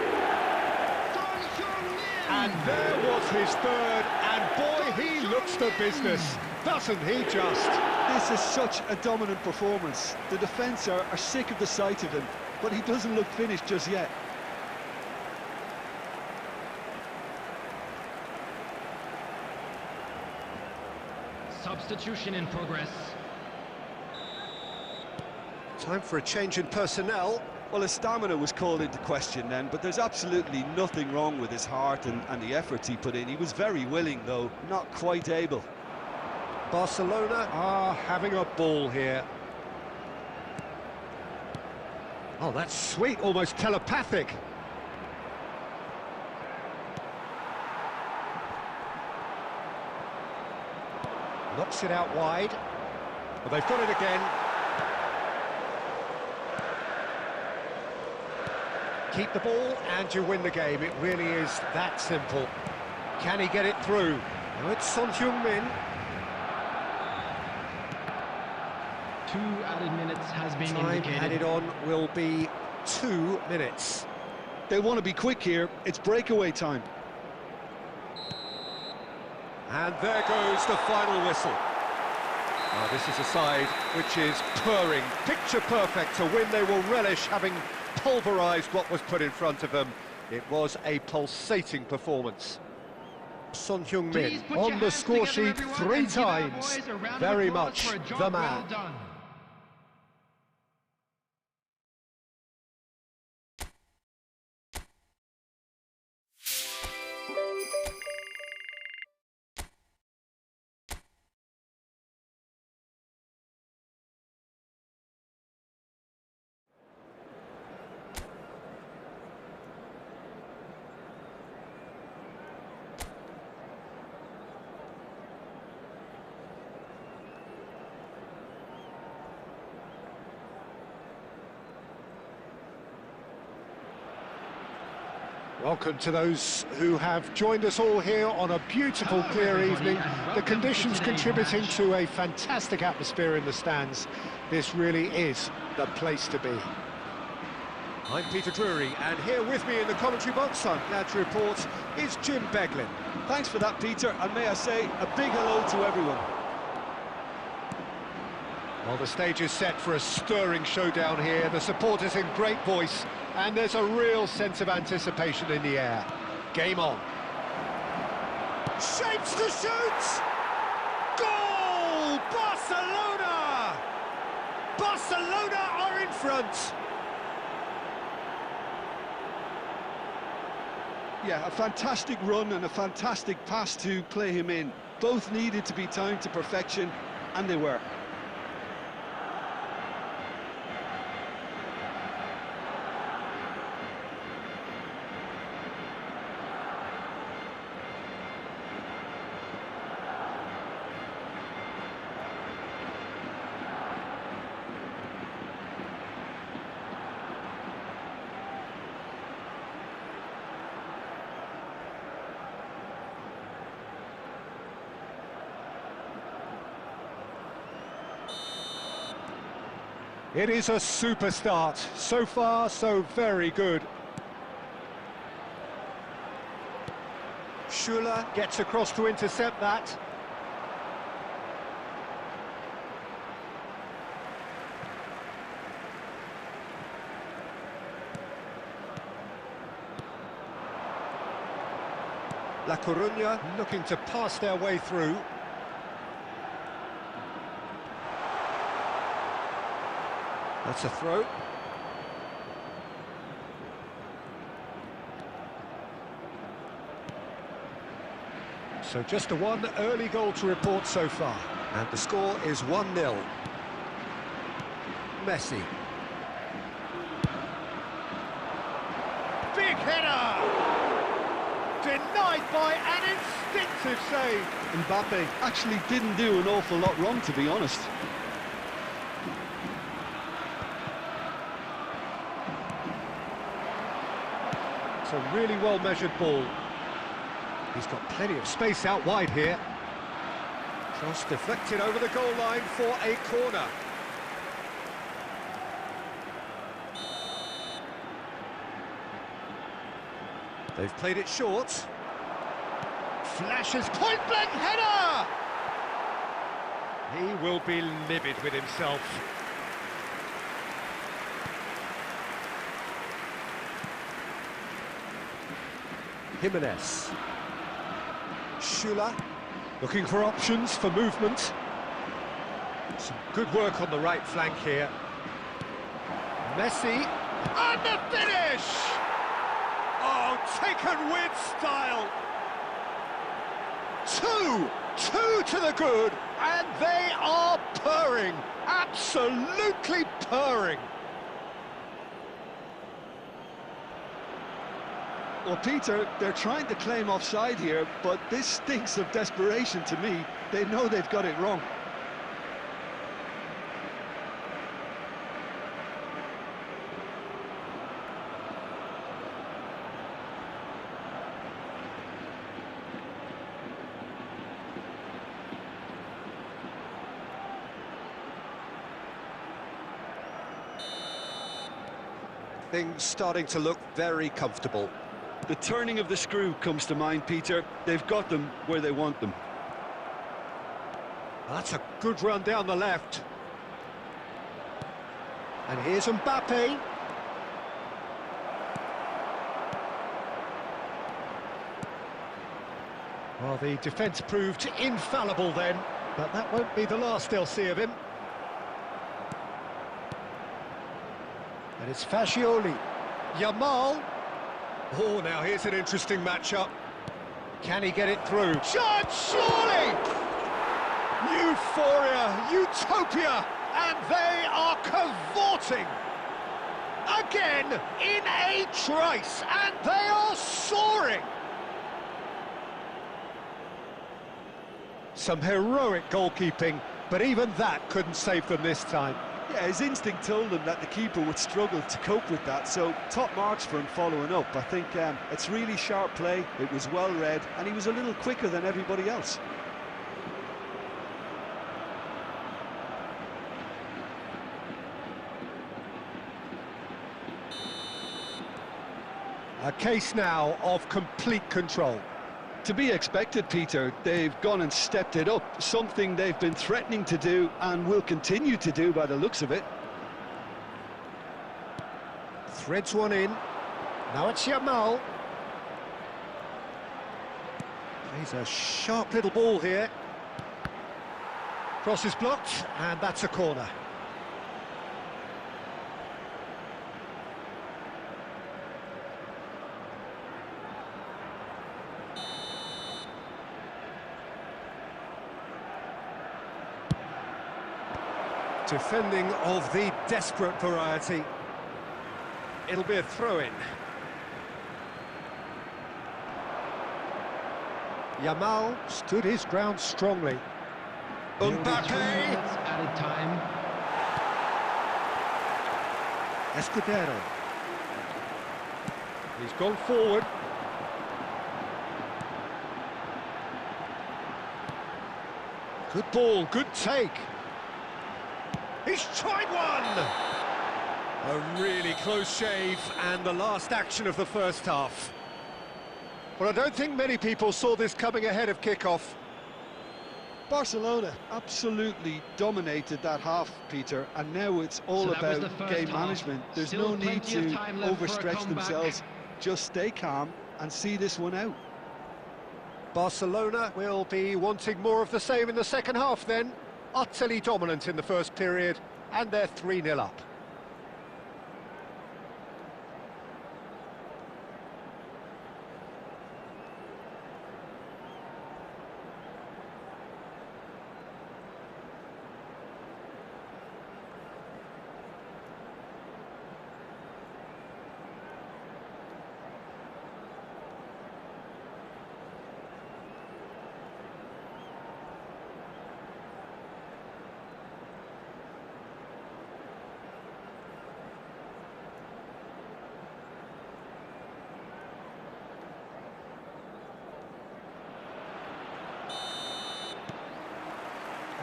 And there was his third, and boy, he looks the business, doesn't he just? This is such a dominant performance. The defence are sick of the sight of him, but he doesn't look finished just yet. Substitution in progress. Time for a change in personnel. Well, his stamina was called into question then, but there's absolutely nothing wrong with his heart and the efforts he put in. He was very willing, though, not quite able. Barcelona are having a ball here. Oh, that's sweet, almost telepathic. Knocks it out wide. Well, they've got it again. Keep the ball and you win the game. It really is that simple. Can he get it through? Now it's Son Heung-min. 2 added minutes has been Time indicated. added on will be 2 minutes. They want to be quick here. It's breakaway time. And there goes the final whistle. Oh, this is a side which is purring, picture perfect. To win, they will relish having pulverised what was put in front of them. It was a pulsating performance. Son Heung-min on the score sheet 3 times. Very much the man. Well done. Welcome to those who have joined us all here on a beautiful, clear evening. The conditions contributing to a fantastic atmosphere in the stands. This really is the place to be. I'm Peter Drury, and here with me in the commentary box, I'm glad to report, is Jim Beglin. Thanks for that, Peter, and may I say a big hello to everyone. Well, the stage is set for a stirring showdown here. The supporters in great voice, and there's a real sense of anticipation in the air. Game on. Shapes to shoot! Goal! Barcelona! Barcelona are in front! Yeah, a fantastic run and a fantastic pass to play him in. Both needed to be timed to perfection, and they were. It is a super start. So far, so very good. Schuler gets across to intercept that. Lacoruna looking to pass their way through. That's a throw. So just a one early goal to report so far. And the score is 1-0. Messi. Big header! Denied by an instinctive save. Mbappe actually didn't do an awful lot wrong, to be honest. It's a really well-measured ball. He's got plenty of space out wide here. Cross deflected over the goal line for a corner. They've played it short. Flashes, point-blank header! He will be livid with himself. Jimenez. Schuler, looking for options for movement. Some good work on the right flank here. Messi, and the finish! Oh, taken with style. Two to the good, and they are purring, absolutely purring. Well, Peter, they're trying to claim offside here, but this stinks of desperation to me. They know they've got it wrong. Things starting to look very comfortable. The turning of the screw comes to mind, Peter. They've got them where they want them. That's a good run down the left. And here's Mbappe. Well, the defence proved infallible then, but that won't be the last they'll see of him. And it's Fascioli. Yamal. Oh, now here's an interesting matchup. Can he get it through? Shot, surely! Euphoria, utopia, and they are cavorting. Again, in a trice, and they are soaring. Some heroic goalkeeping, but even that couldn't save them this time. Yeah, his instinct told him that the keeper would struggle to cope with that, so top marks for him following up. I think it's really sharp play, it was well read, and he was a little quicker than everybody else. A case now of complete control. To be expected, Peter. They've gone and stepped it up, something they've been threatening to do and will continue to do by the looks of it. Threads one in. Now it's Yamal. Plays a sharp little ball here. Cross is blocked, and that's a corner. Defending of the desperate variety. It'll be a throw-in. Yamal stood his ground strongly. Mbappe! Added time. Escudero. He's gone forward. Good ball, good take. He's tried one! A really close shave, and the last action of the first half. Well, I don't think many people saw this coming ahead of kickoff. Barcelona absolutely dominated that half, Peter, and now it's all about game management. There's no need to overstretch themselves. Just stay calm and see this one out. Barcelona will be wanting more of the same in the second half then. Utterly dominant in the first period, and they're 3-0 up.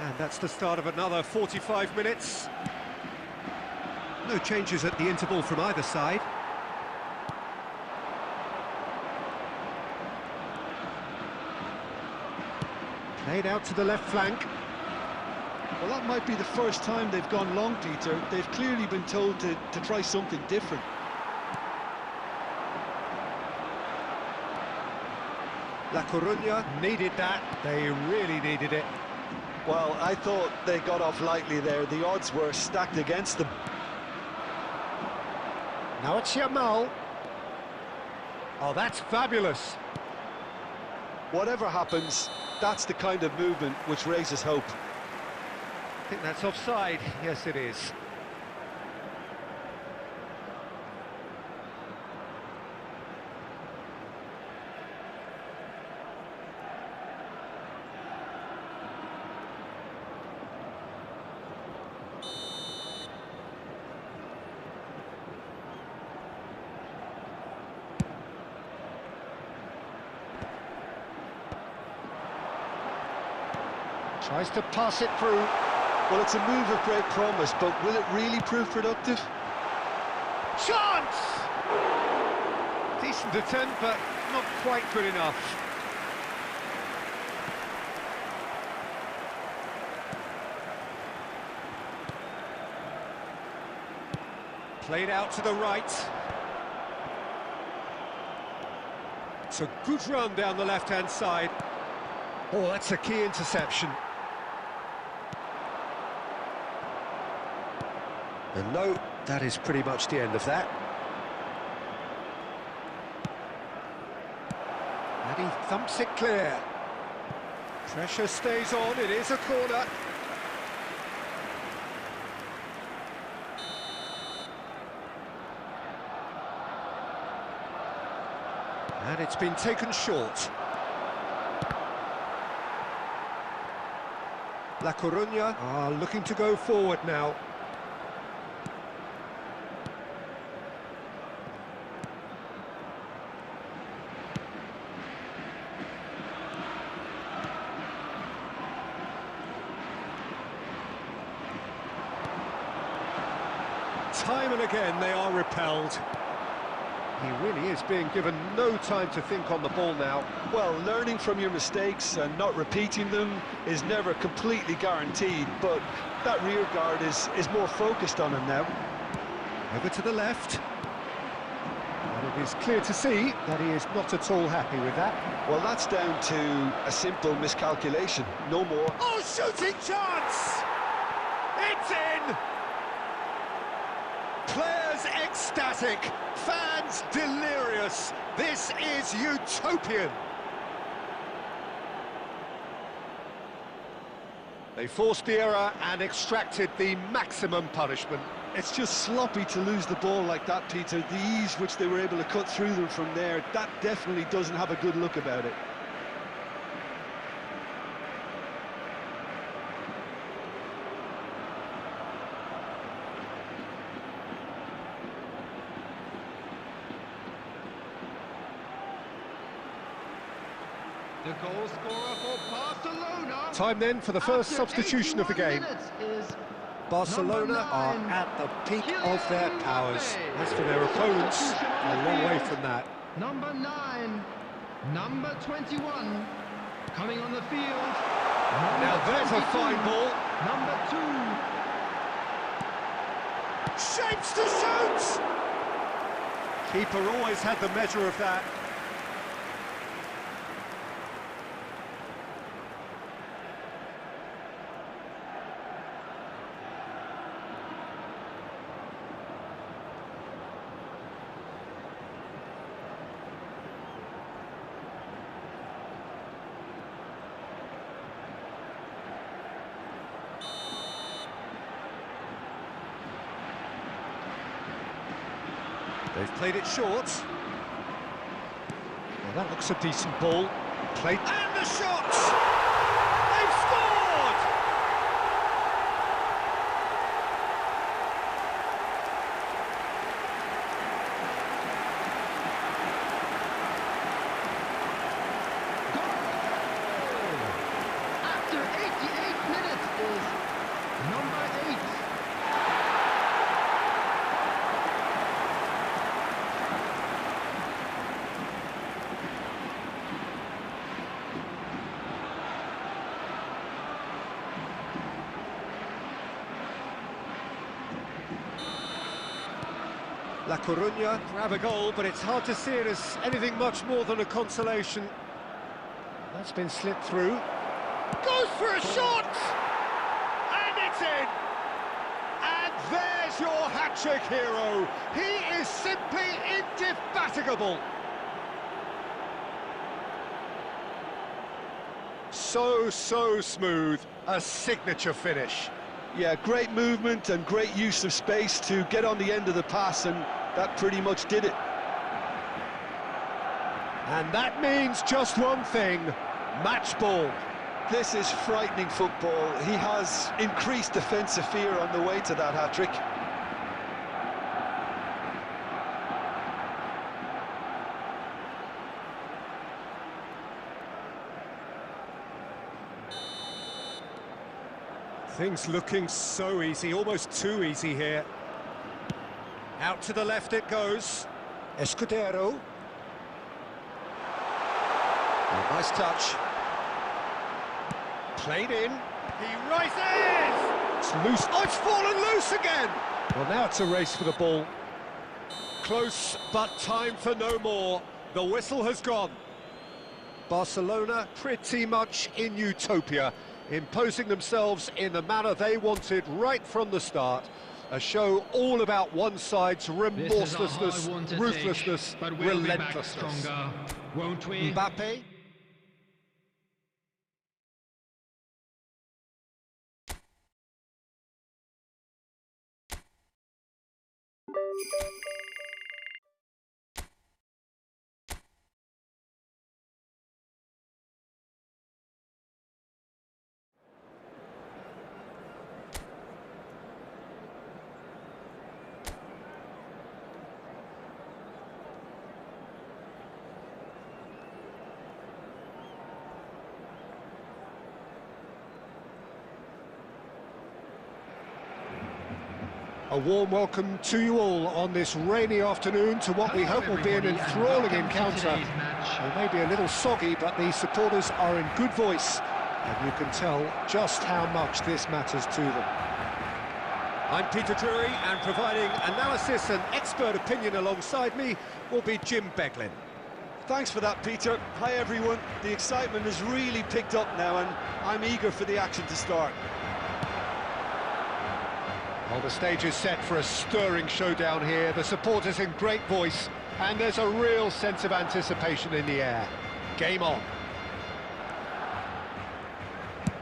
And that's the start of another 45 minutes. No changes at the interval from either side. Played out to the left flank. Well, that might be the first time they've gone long, Peter. They've clearly been told to try something different. Lacoruna needed that. They really needed it. Well, I thought they got off lightly there. The odds were stacked against them. Now it's Yamal. Oh, that's fabulous. Whatever happens, that's the kind of movement which raises hope. I think that's offside. Yes, it is. Tries to pass it through. Well, it's a move of great promise, but will it really prove productive? Chance! Decent attempt, but not quite good enough. Played out to the right. It's a good run down the left-hand side. Oh, that's a key interception. And no, that is pretty much the end of that. And he thumps it clear. Pressure stays on, it is a corner. And it's been taken short. Lacoruna are looking to go forward now. Time and again they are repelled. He really is being given no time to think on the ball now. Well, learning from your mistakes and not repeating them is never completely guaranteed, but that rear guard is more focused on him now. Over to the left. And it is clear to see that he is not at all happy with that. Well, that's down to a simple miscalculation, no more. Oh, shooting chance! It's in! Players ecstatic, fans delirious. This is utopian. They forced the error and extracted the maximum punishment. It's just sloppy to lose the ball like that, Peter. The ease which they were able to cut through them from there, that definitely doesn't have a good look about it. The goal scorer for Barcelona. Time then for the first substitution of the game. Is Barcelona are at the peak of their powers. As for their opponents, a long way from that. Number 9, number 21, coming on the field. Now there's a fine ball. Number 2. Shapes to shoot! Keeper always had the measure of that. They've played it short. Well, that looks a decent ball. Played. And the shot! They've scored! Goal! After 88 minutes is number 8. Lacoruna grab a goal, but it's hard to see it as anything much more than a consolation. That's been slipped through. Goes for a shot! And it's in! And there's your hat-trick hero. He is simply indefatigable. So smooth. A signature finish. Yeah, great movement and great use of space to get on the end of the pass, and that pretty much did it. And that means just one thing, match ball. This is frightening football. He has increased defensive fear on the way to that hat-trick. Things looking so easy, almost too easy here. Out to the left it goes. Escudero. Oh, nice touch. Played in. He rises! It's loose. Oh, it's fallen loose again! Well, now it's a race for the ball. Close, but time for no more. The whistle has gone. Barcelona pretty much in utopia, imposing themselves in the manner they wanted right from the start. A show all about one side's remorselessness, ruthlessness, relentlessness. Won't we? Mbappe. A warm welcome to you all on this rainy afternoon to what we hope will be an enthralling encounter. It may be a little soggy, but the supporters are in good voice, and you can tell just how much this matters to them. I'm Peter Drury, and providing analysis and expert opinion alongside me will be Jim Beglin. Thanks for that, Peter. Hi, everyone. The excitement has really picked up now, and I'm eager for the action to start. Well, the stage is set for a stirring showdown here. The supporters in great voice, and there's a real sense of anticipation in the air. Game on.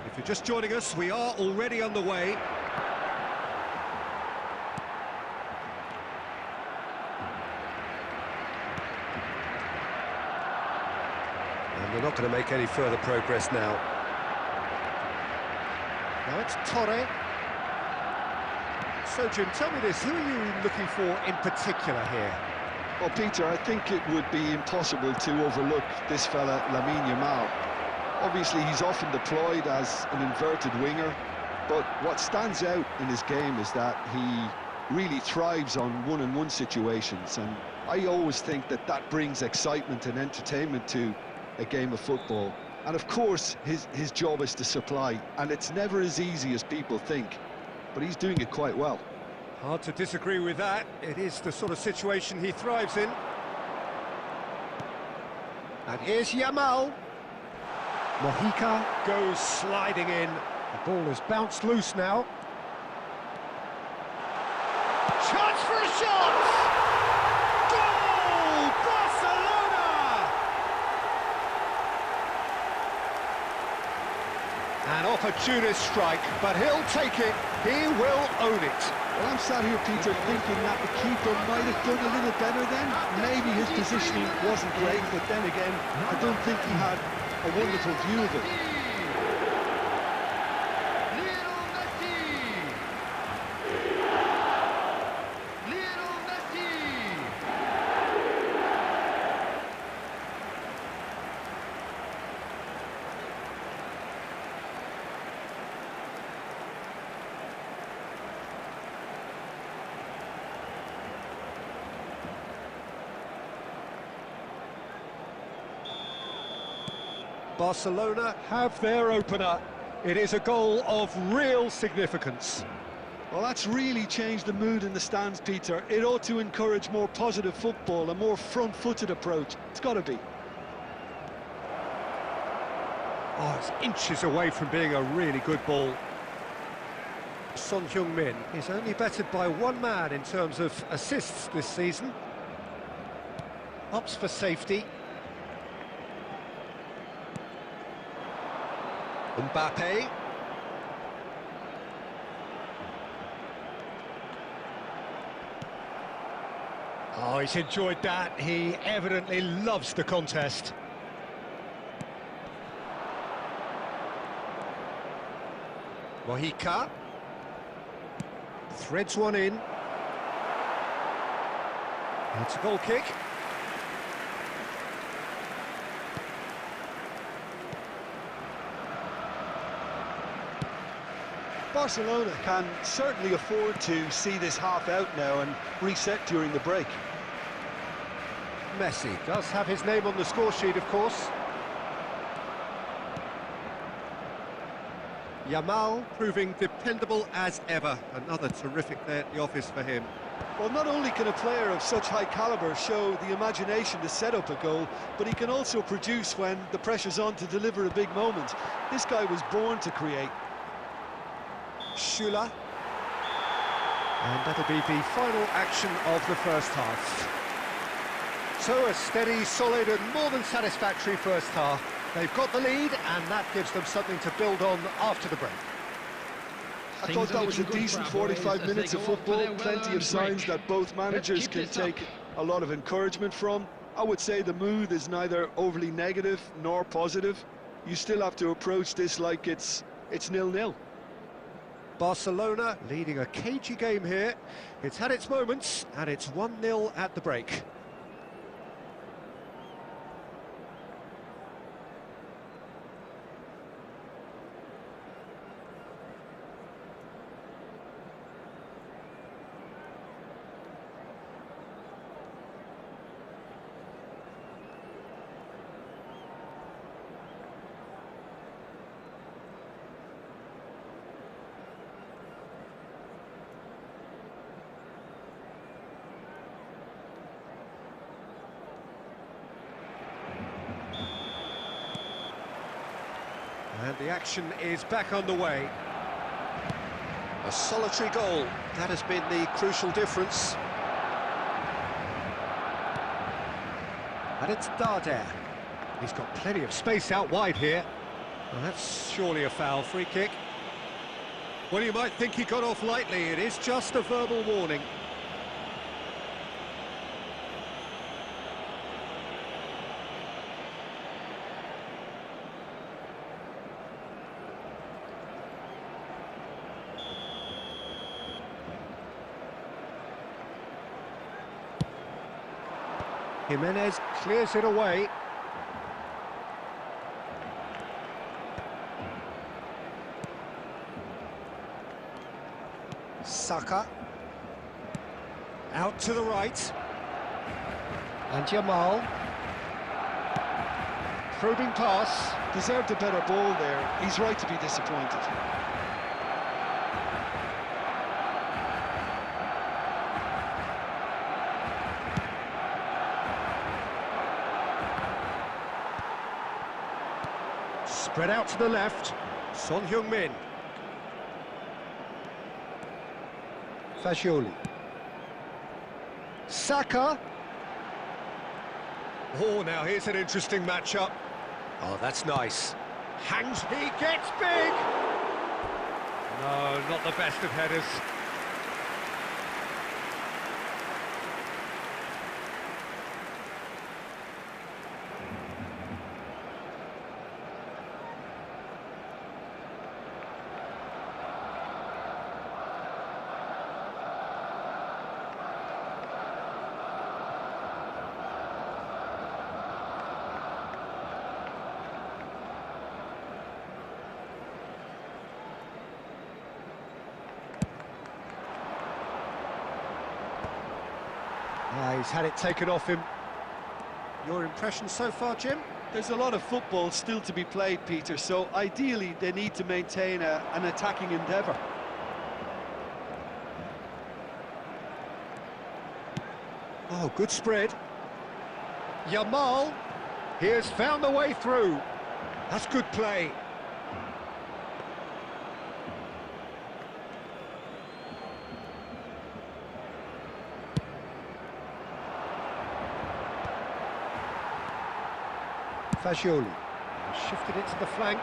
If you're just joining us, we are already underway. And we're not going to make any further progress now. Now it's Torre. So, Jim, tell me this, who are you looking for in particular here? Well, Peter, I think it would be impossible to overlook this fella, Lamine Yamal. Obviously, he's often deployed as an inverted winger, But what stands out in his game is that he really thrives on one-on-one situations, and I always think that that brings excitement and entertainment to a game of football. And of course, his job is to supply, and it's never as easy as people think, but he's doing it quite well. Hard to disagree with that. It is the sort of situation he thrives in. And here's Yamal. Mojica goes sliding in. The ball has bounced loose now. Chance for a shot! Goal! Barcelona! An opportunist strike, but he'll take it. He will own it. Well, I'm sat here, Peter, thinking that the keeper might have done a little better then. Maybe his positioning wasn't great, but then again, I don't think he had a wonderful view of it. Barcelona have their opener. It is a goal of real significance. Well, that's really changed the mood in the stands, Peter. It ought to encourage more positive football, a more front-footed approach. It's got to be. Oh, it's inches away from being a really good ball. Son Heung-min is only bettered by one man in terms of assists this season. Ups for safety. Mbappe. Oh, he's enjoyed that. He evidently loves the contest. Mojica. Threads one in. It's a goal kick. Barcelona can certainly afford to see this half out now and reset during the break. Messi does have his name on the score sheet, of course. Yamal proving dependable as ever. Another terrific day at the office for him. Well, not only can a player of such high calibre show the imagination to set up a goal, but he can also produce when the pressure's on to deliver a big moment. This guy was born to create. Schüller. And that'll be the final action of the first half. So a steady, solid and more than satisfactory first half. They've got the lead and that gives them something to build on after the break. I thought that was a decent 45 minutes of football, plenty of signs that both managers can take a lot of encouragement from. I would say the mood is neither overly negative nor positive. You still have to approach this like it's 0-0. Barcelona leading a cagey game here. It's had its moments and it's 1-0 at the break. And the action is back underway. A solitary goal, that has been the crucial difference. And it's Darder. He's got plenty of space out wide here. Well, that's surely a foul. Free kick. Well, you might think he got off lightly. It is just a verbal warning. Jimenez clears it away. Saka. Out to the right. And Jamal. Probing pass. Deserved a better ball there. He's right to be disappointed. Spread out to the left. Son Heung-min. Fagioli. Saka. Oh, now here's an interesting matchup. Oh, that's nice. Hangs, he gets big! No, not the best of headers. He's had it taken off him. Your impression so far, Jim? There's a lot of football still to be played, Peter, so ideally they need to maintain an attacking endeavour. Oh, good spread. Jamal, he has found the way through. That's good play. Fagioli shifted it to the flank.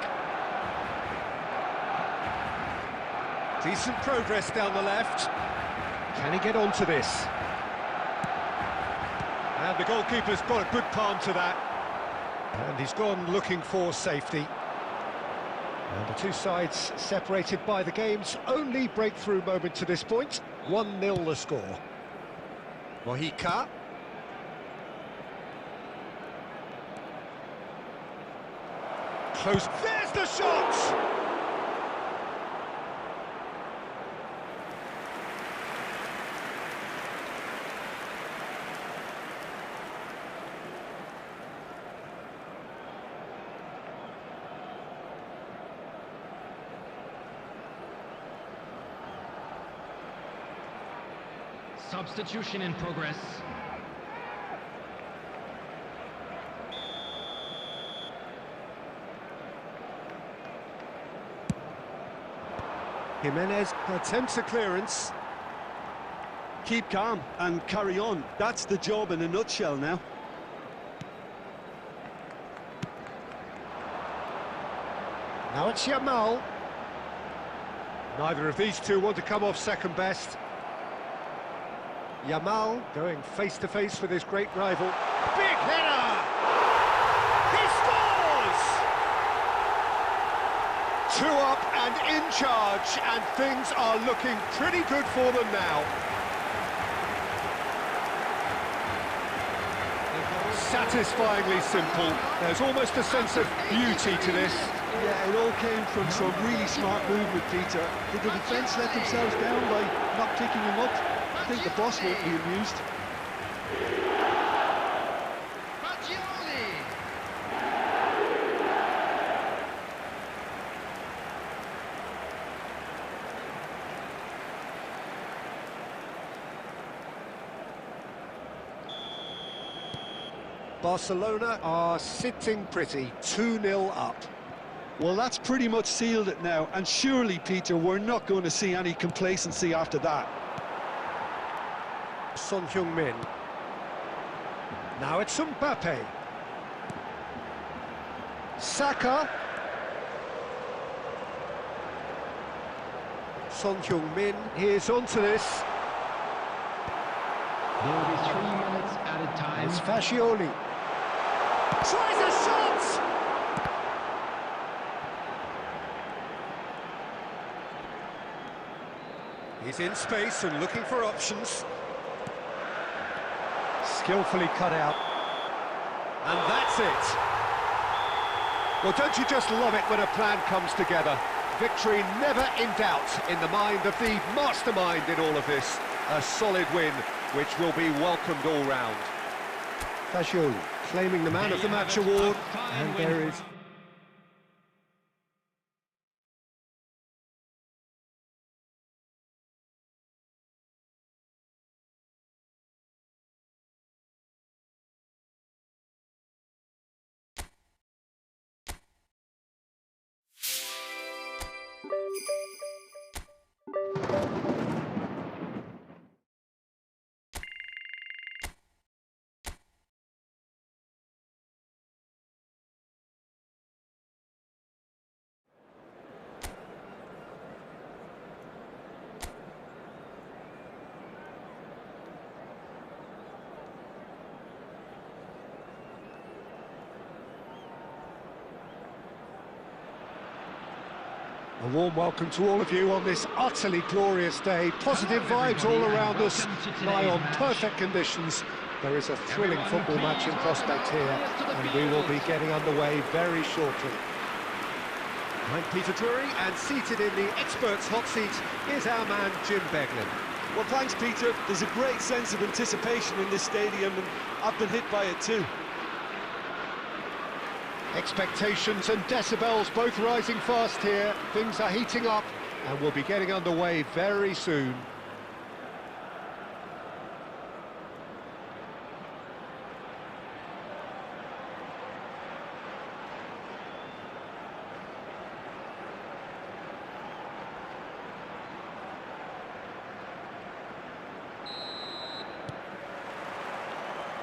Decent progress down the left. Can he get onto this? And the goalkeeper's got a good palm to that. And he's gone looking for safety. And the two sides separated by the game's only breakthrough moment to this point. 1-0 the score. Mojica. Close. There's the shot! Substitution in progress. Jimenez attempts a clearance. Keep calm and carry on. That's the job in a nutshell now. Now it's Jamal. Neither of these two want to come off second best. Jamal going face-to-face with his great rival. Big header! He scores! 2 up and in charge, and things are looking pretty good for them now. Satisfyingly simple. There's almost a sense of beauty to this. Yeah, it all came from some really smart movement, Peter. Did the defence let themselves down by not picking him up? I think the boss won't be amused. Barcelona are sitting pretty, 2-0 up. Well, that's pretty much sealed it now, and surely, Peter, we're not going to see any complacency after that. Son Heung-min. Now it's Mbappe. Saka. Son Heung-min, here's onto this. There will be 3 minutes added time. It's Fagioli. Tries a shot! He's in space and looking for options. Skillfully cut out. And that's it. Well, don't you just love it when a plan comes together? Victory never in doubt in the mind of the mastermind in all of this. A solid win, which will be welcomed all round. Fagioli claiming the Man of the Match award, and there is... A warm welcome to all of you on this utterly glorious day. Positive vibes all around us, lie on perfect conditions. There is a thrilling football match in prospect here, and we will be getting underway very shortly. I'm Peter Drury, and seated in the experts' hot seat is our man Jim Beglin. Well, thanks, Peter. There's a great sense of anticipation in this stadium, and I've been hit by it too. Expectations and decibels both rising fast here. Things are heating up, and we'll be getting underway very soon.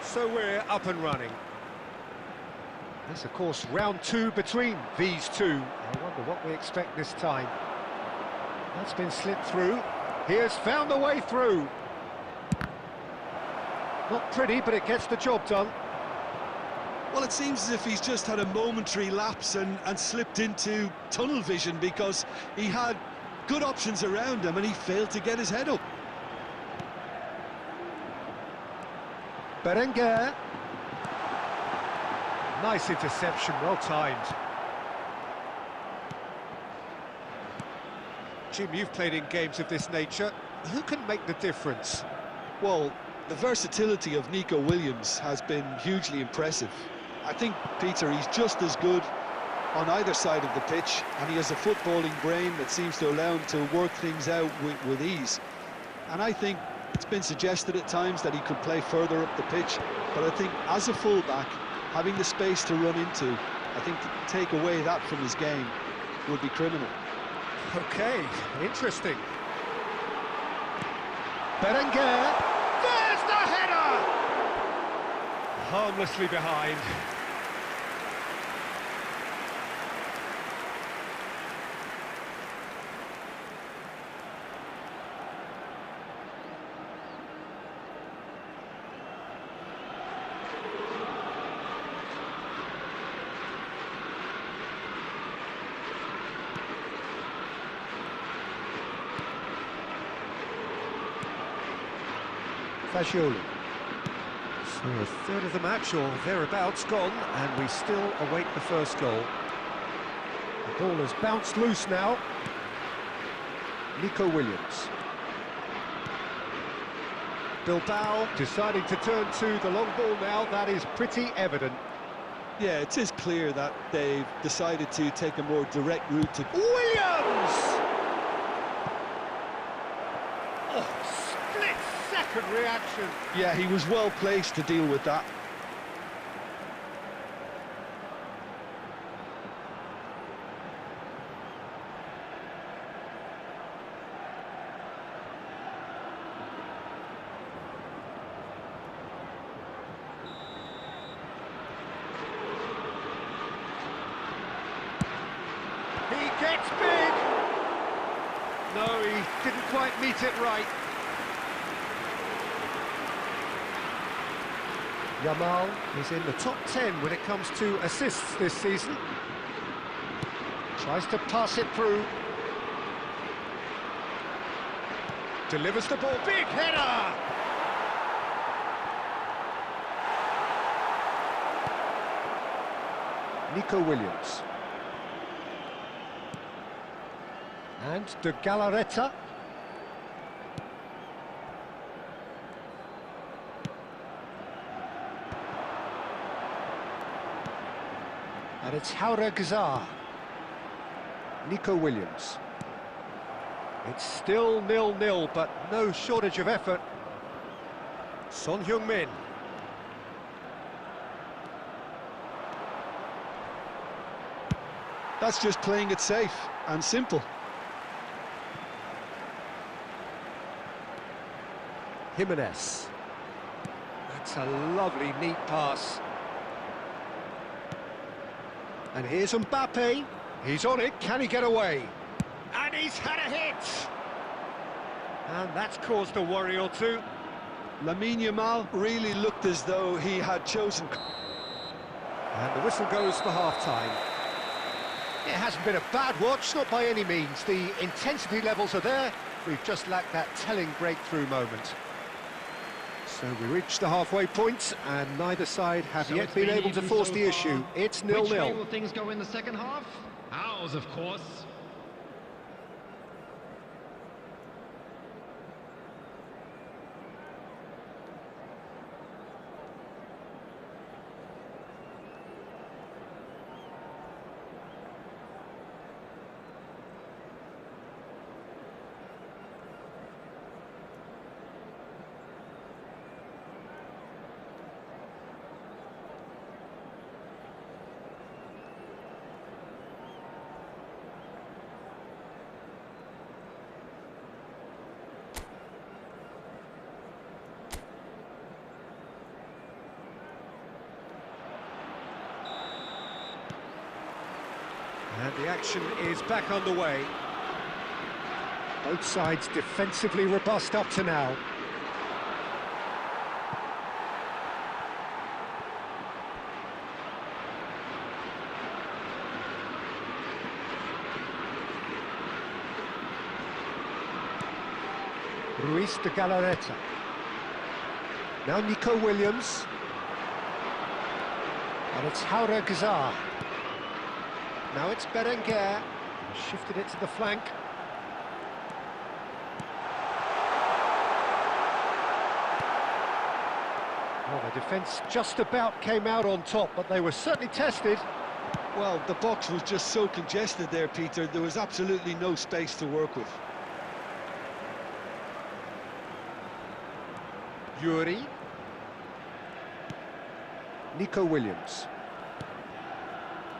So we're up and running. This, of course, round two between these two. I wonder what we expect this time. That's been slipped through. He has found a way through. Not pretty, but it gets the job done. Well, it seems as if he's just had a momentary lapse and slipped into tunnel vision, because he had good options around him and he failed to get his head up. Berenguer. Nice interception, well timed. Jim, you've played in games of this nature. Who can make the difference? Well, the versatility of Nico Williams has been hugely impressive. I think, Peter, he's just as good on either side of the pitch, and he has a footballing brain that seems to allow him to work things out with ease. And I think it's been suggested at times that he could play further up the pitch, but I think as a fullback, having the space to run into, I think to take away that from his game would be criminal. Okay, interesting. Berenguer, there's the header! Harmlessly behind. Fagioli. So a third of the match or thereabouts gone, and we still await the first goal. The ball has bounced loose now. Nico Williams. Bilbao deciding to turn to the long ball now. That is pretty evident. Yeah, it is clear that they've decided to take a more direct route to... Williams! Split-second reaction. Yeah, he was well placed to deal with that. He gets big! No, he didn't quite meet it right. Yamal is in the top 10 when it comes to assists this season. Tries to pass it through. Delivers the ball. Big header! Nico Williams. And de Galarreta. And it's Haura Gazar. Nico Williams. It's still 0-0, but no shortage of effort. Son Heung-min. That's just playing it safe and simple. Jimenez. That's a lovely, neat pass. And here's Mbappe. He's on it. Can he get away? And he's had a hit. And that's caused a worry or two. Lamine Yamal really looked as though he had chosen. And the whistle goes for half-time. It hasn't been a bad watch, not by any means. The intensity levels are there. We've just lacked that telling breakthrough moment. So we reach the halfway point, and neither side have yet been able to force the issue. It's 0-0. Which way will things go in the second half? Ours, of course. And the action is back underway. Both sides defensively robust up to now. Ruiz de Galarreta. Now Nico Williams. And it's Haura Gazar. Now it's Berenguer, shifted it to the flank. Well, the defence just about came out on top, but they were certainly tested. Well, the box was just so congested there, Peter. There was absolutely no space to work with. Yuri. Nico Williams.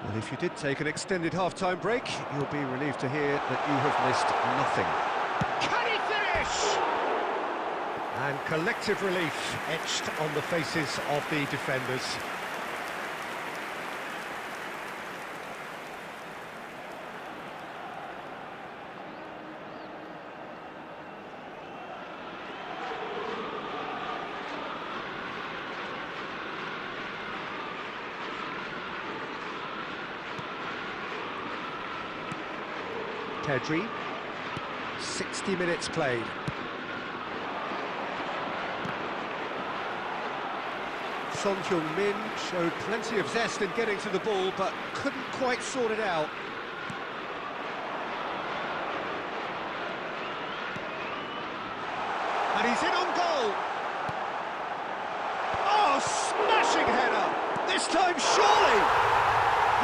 Well, if you did take an extended half-time break, you'll be relieved to hear that you have missed nothing. Can he finish? And collective relief etched on the faces of the defenders. Pedri, 60 minutes played. Son Heung-min showed plenty of zest in getting to the ball, but couldn't quite sort it out. And he's in on goal! Oh, smashing header! This time, surely!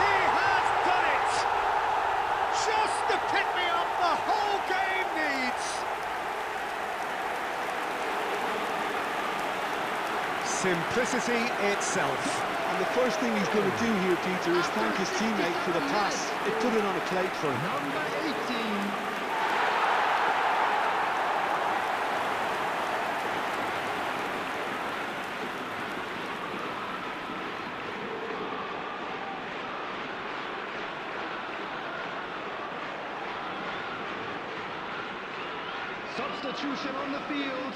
He has done it! Just the pick-me-up the whole game needs! Simplicity itself. And the first thing he's going to do here, Peter, is thank his teammate for the pass. It put it on a plate for him. Number 18. Substitution on the field.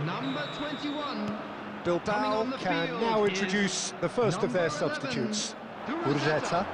Number 21. Bilbao can now introduce the first of their Number 11, substitutes. Ureta.